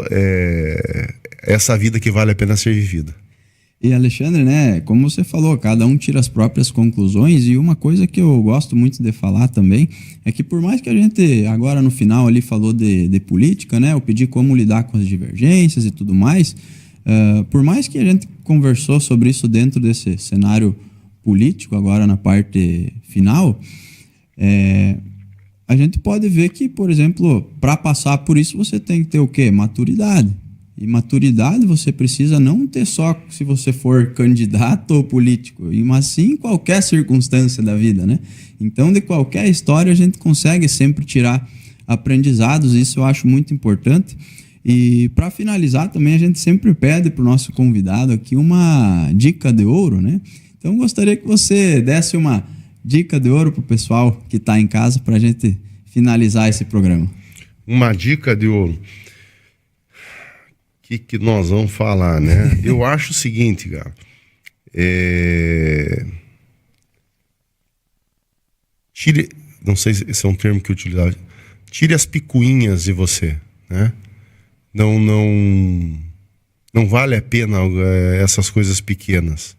essa vida que vale a pena ser vivida. E Alexandre, né, como você falou, cada um tira as próprias conclusões, e uma coisa que eu gosto muito de falar também é que, por mais que a gente agora no final ali falou de política, né, eu pedi como lidar com as divergências e tudo mais, por mais que a gente conversou sobre isso dentro desse cenário político agora na parte final, a gente pode ver que, por exemplo, para passar por isso você tem que ter o quê? Maturidade. E maturidade você precisa não ter só se você for candidato ou político, mas sim em qualquer circunstância da vida, né? Então, de qualquer história a gente consegue sempre tirar aprendizados, isso eu acho muito importante. E para finalizar também a gente sempre pede para o nosso convidado aqui uma dica de ouro, né? Então gostaria que você desse uma dica de ouro para o pessoal que está em casa para a gente finalizar esse programa. Uma dica de ouro. Que nós vamos falar, né? Eu acho o seguinte, cara. Tire, não sei se esse é um termo que eu utilizo. Tire as picuinhas de você, né? Não vale a pena essas coisas pequenas.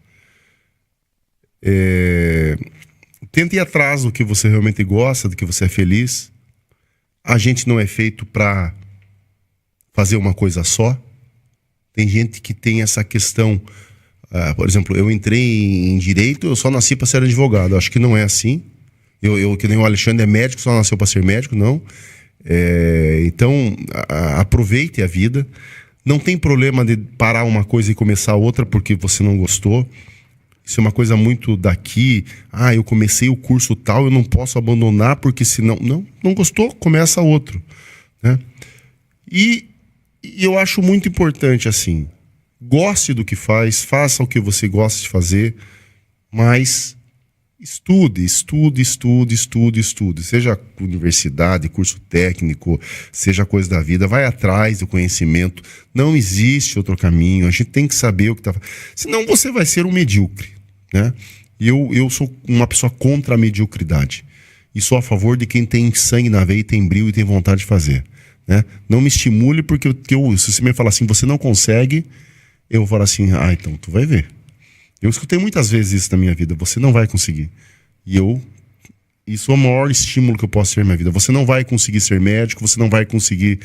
Tente ir atrás do que você realmente gosta, do que você é feliz. A gente não é feito para fazer uma coisa só. Tem gente que tem essa questão, por exemplo, eu entrei em direito, eu só nasci para ser advogado. Acho que não é assim. Eu que nem o Alexandre é médico, só nasceu para ser médico, não. Então, aproveite a vida. Não tem problema de parar uma coisa e começar outra porque você não gostou. Isso é uma coisa muito daqui. Eu comecei o curso tal, eu não posso abandonar porque senão... Não gostou, começa outro, né? E eu acho muito importante, assim, goste do que faz, faça o que você gosta de fazer, mas estude. Seja universidade, curso técnico, seja coisa da vida, vai atrás do conhecimento. Não existe outro caminho, a gente tem que saber o que está fazendo. Senão você vai ser um medíocre, né? Eu sou uma pessoa contra a mediocridade. E sou a favor de quem tem sangue na veia, tem brilho e tem vontade de fazer. Né? Não me estimule, porque se você me falar assim, você não consegue, eu vou falar assim, então tu vai ver. Eu escutei muitas vezes isso na minha vida, você não vai conseguir. E isso é o maior estímulo que eu posso ter na minha vida. Você não vai conseguir ser médico, você não vai conseguir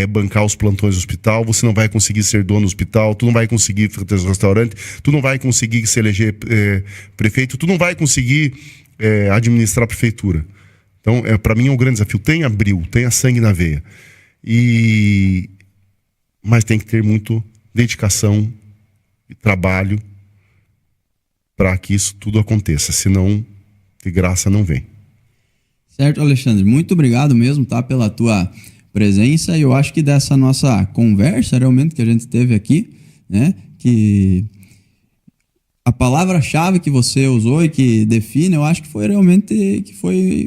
bancar os plantões do hospital, você não vai conseguir ser dono do hospital, tu não vai conseguir ter um restaurante, tu não vai conseguir se eleger prefeito, tu não vai conseguir administrar a prefeitura. Então, para mim é um grande desafio. Tenha brilho, tenha sangue na veia. Mas tem que ter muito dedicação e trabalho para que isso tudo aconteça. Senão, de graça não vem. Certo, Alexandre. Muito obrigado mesmo, tá, pela tua presença. E eu acho que dessa nossa conversa, realmente, que a gente teve aqui, né, que a palavra-chave que você usou e que define, eu acho que foi realmente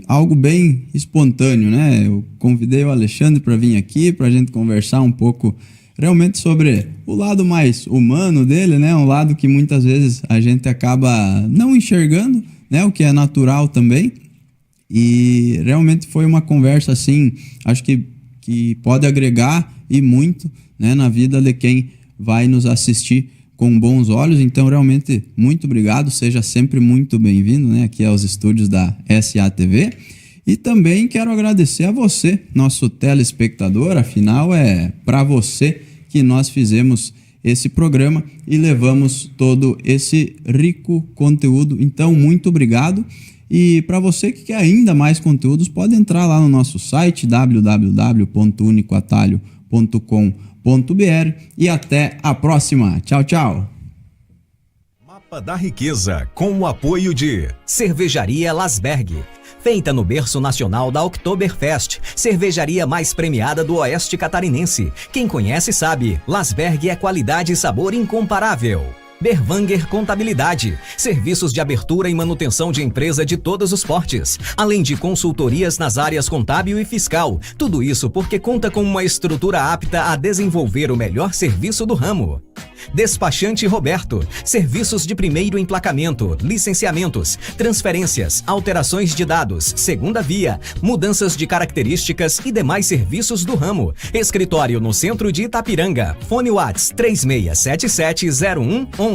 algo bem espontâneo, né? Eu convidei o Alexandre para vir aqui, para a gente conversar um pouco realmente sobre o lado mais humano dele, né? Um lado que muitas vezes a gente acaba não enxergando, né? O que é natural também. E realmente foi uma conversa, assim, acho que pode agregar e muito, né, na vida de quem vai nos assistir com bons olhos. Então, realmente, muito obrigado. Seja sempre muito bem-vindo, né, aqui aos estúdios da SATV. E também quero agradecer a você, nosso telespectador. Afinal, é para você que nós fizemos esse programa e levamos todo esse rico conteúdo. Então, muito obrigado. E para você que quer ainda mais conteúdos, pode entrar lá no nosso site www.unicoatalho.com.br e até a próxima. Tchau, tchau. Mapa da Riqueza, com o apoio de Cervejaria Lasberg. Feita no berço nacional da Oktoberfest, cervejaria mais premiada do Oeste Catarinense. Quem conhece sabe, Lasberg é qualidade e sabor incomparável. Berwanger Contabilidade, serviços de abertura e manutenção de empresa de todos os portes, além de consultorias nas áreas contábil e fiscal. Tudo isso porque conta com uma estrutura apta a desenvolver o melhor serviço do ramo. Despachante Roberto, serviços de primeiro emplacamento, licenciamentos, transferências, alterações de dados, segunda via, mudanças de características e demais serviços do ramo. Escritório no centro de Itapiranga. Fone Whats 36770111.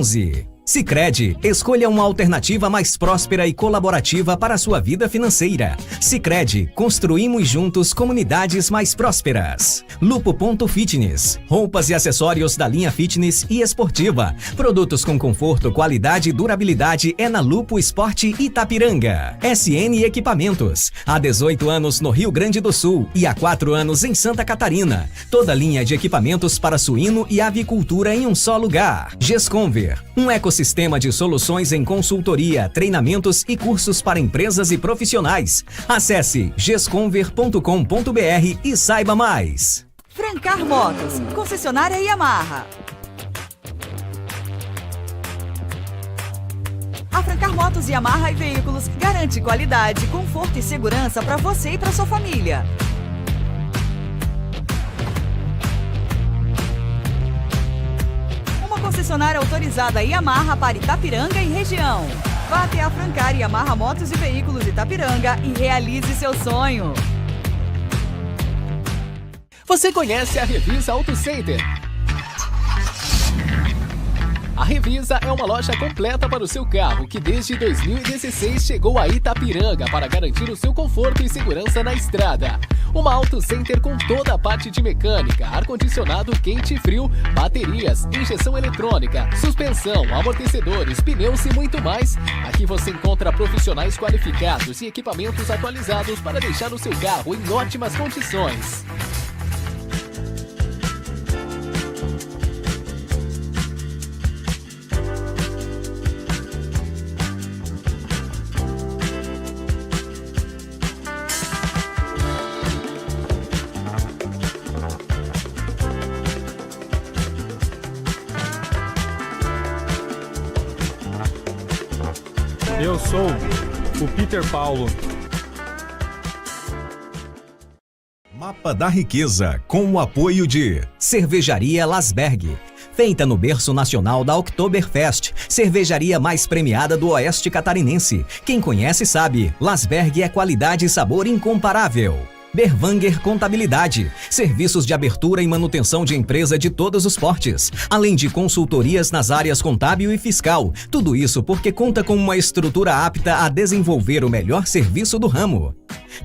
Sicredi, escolha uma alternativa mais próspera e colaborativa para a sua vida financeira. Sicredi, construímos juntos comunidades mais prósperas. Lupo.fitness, roupas e acessórios da linha fitness e esportiva. Produtos com conforto, qualidade e durabilidade é na Lupo Esporte Itapiranga. SN Equipamentos, há 18 anos no Rio Grande do Sul e há 4 anos em Santa Catarina. Toda linha de equipamentos para suíno e avicultura em um só lugar. Gesconver, um ecossistema de soluções em consultoria, treinamentos e cursos para empresas e profissionais. Acesse gesconver.com.br e saiba mais. Francar Motos, concessionária Yamaha. A Francar Motos Yamaha e Veículos garante qualidade, conforto e segurança para você e para sua família. Concessionária autorizada Yamaha para Itapiranga e região. Vá até a Francar Yamaha Motos e Veículos Itapiranga e realize seu sonho. Você conhece a Revisa Auto Center? A Revisa é uma loja completa para o seu carro que desde 2016 chegou a Itapiranga para garantir o seu conforto e segurança na estrada. Uma Auto Center com toda a parte de mecânica, ar-condicionado quente e frio, baterias, injeção eletrônica, suspensão, amortecedores, pneus e muito mais. Aqui você encontra profissionais qualificados e equipamentos atualizados para deixar o seu carro em ótimas condições. Eu sou o Peter Paulo. Mapa da Riqueza, com o apoio de Cervejaria Lasberg. Feita no berço nacional da Oktoberfest, cervejaria mais premiada do Oeste Catarinense. Quem conhece sabe, Lasberg é qualidade e sabor incomparável. Berwanger Contabilidade, serviços de abertura e manutenção de empresa de todos os portes, além de consultorias nas áreas contábil e fiscal. Tudo isso porque conta com uma estrutura apta a desenvolver o melhor serviço do ramo.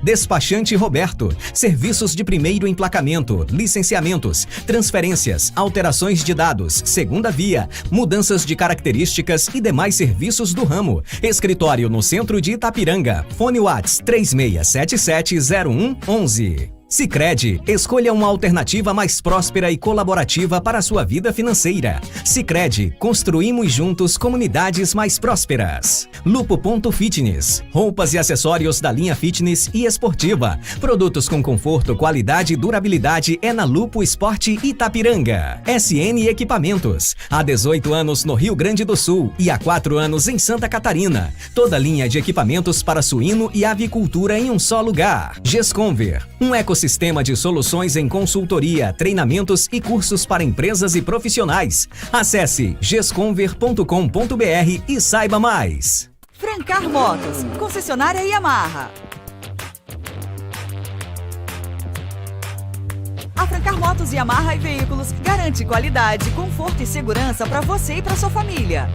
Despachante Roberto, serviços de primeiro emplacamento, licenciamentos, transferências, alterações de dados, segunda via, mudanças de características e demais serviços do ramo. Escritório no centro de Itapiranga. Fone Whats 36770111. Sicredi, escolha uma alternativa mais próspera e colaborativa para a sua vida financeira. Sicredi, construímos juntos comunidades mais prósperas. Lupo.fitness, roupas e acessórios da linha fitness e esportiva. Produtos com conforto, qualidade e durabilidade é na Lupo Esporte Itapiranga. SN Equipamentos, há 18 anos no Rio Grande do Sul e há 4 anos em Santa Catarina. Toda linha de equipamentos para suíno e avicultura em um só lugar. Gesconver, um ecossistema de soluções em consultoria, treinamentos e cursos para empresas e profissionais. Acesse gesconver.com.br e saiba mais. Francar Motos, concessionária Yamaha. A Francar Motos Yamaha e Veículos garante qualidade, conforto e segurança para você e para sua família.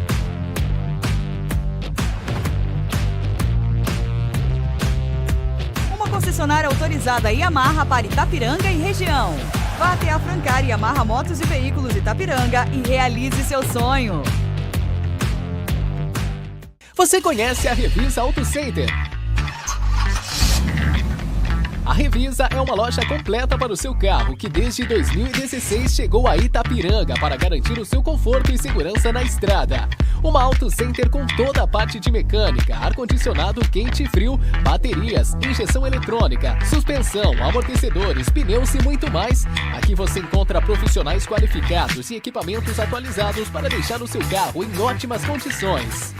Concessionária autorizada Yamaha para Itapiranga e região. Vá até a Francar Yamaha Motos e Veículos Itapiranga e realize seu sonho. Você conhece a Revisa Auto Center? A Revisa é uma loja completa para o seu carro que desde 2016 chegou a Itapiranga para garantir o seu conforto e segurança na estrada. Uma Auto Center com toda a parte de mecânica, ar-condicionado quente e frio, baterias, injeção eletrônica, suspensão, amortecedores, pneus e muito mais. Aqui você encontra profissionais qualificados e equipamentos atualizados para deixar o seu carro em ótimas condições.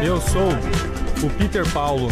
Eu sou o Peter Paulo.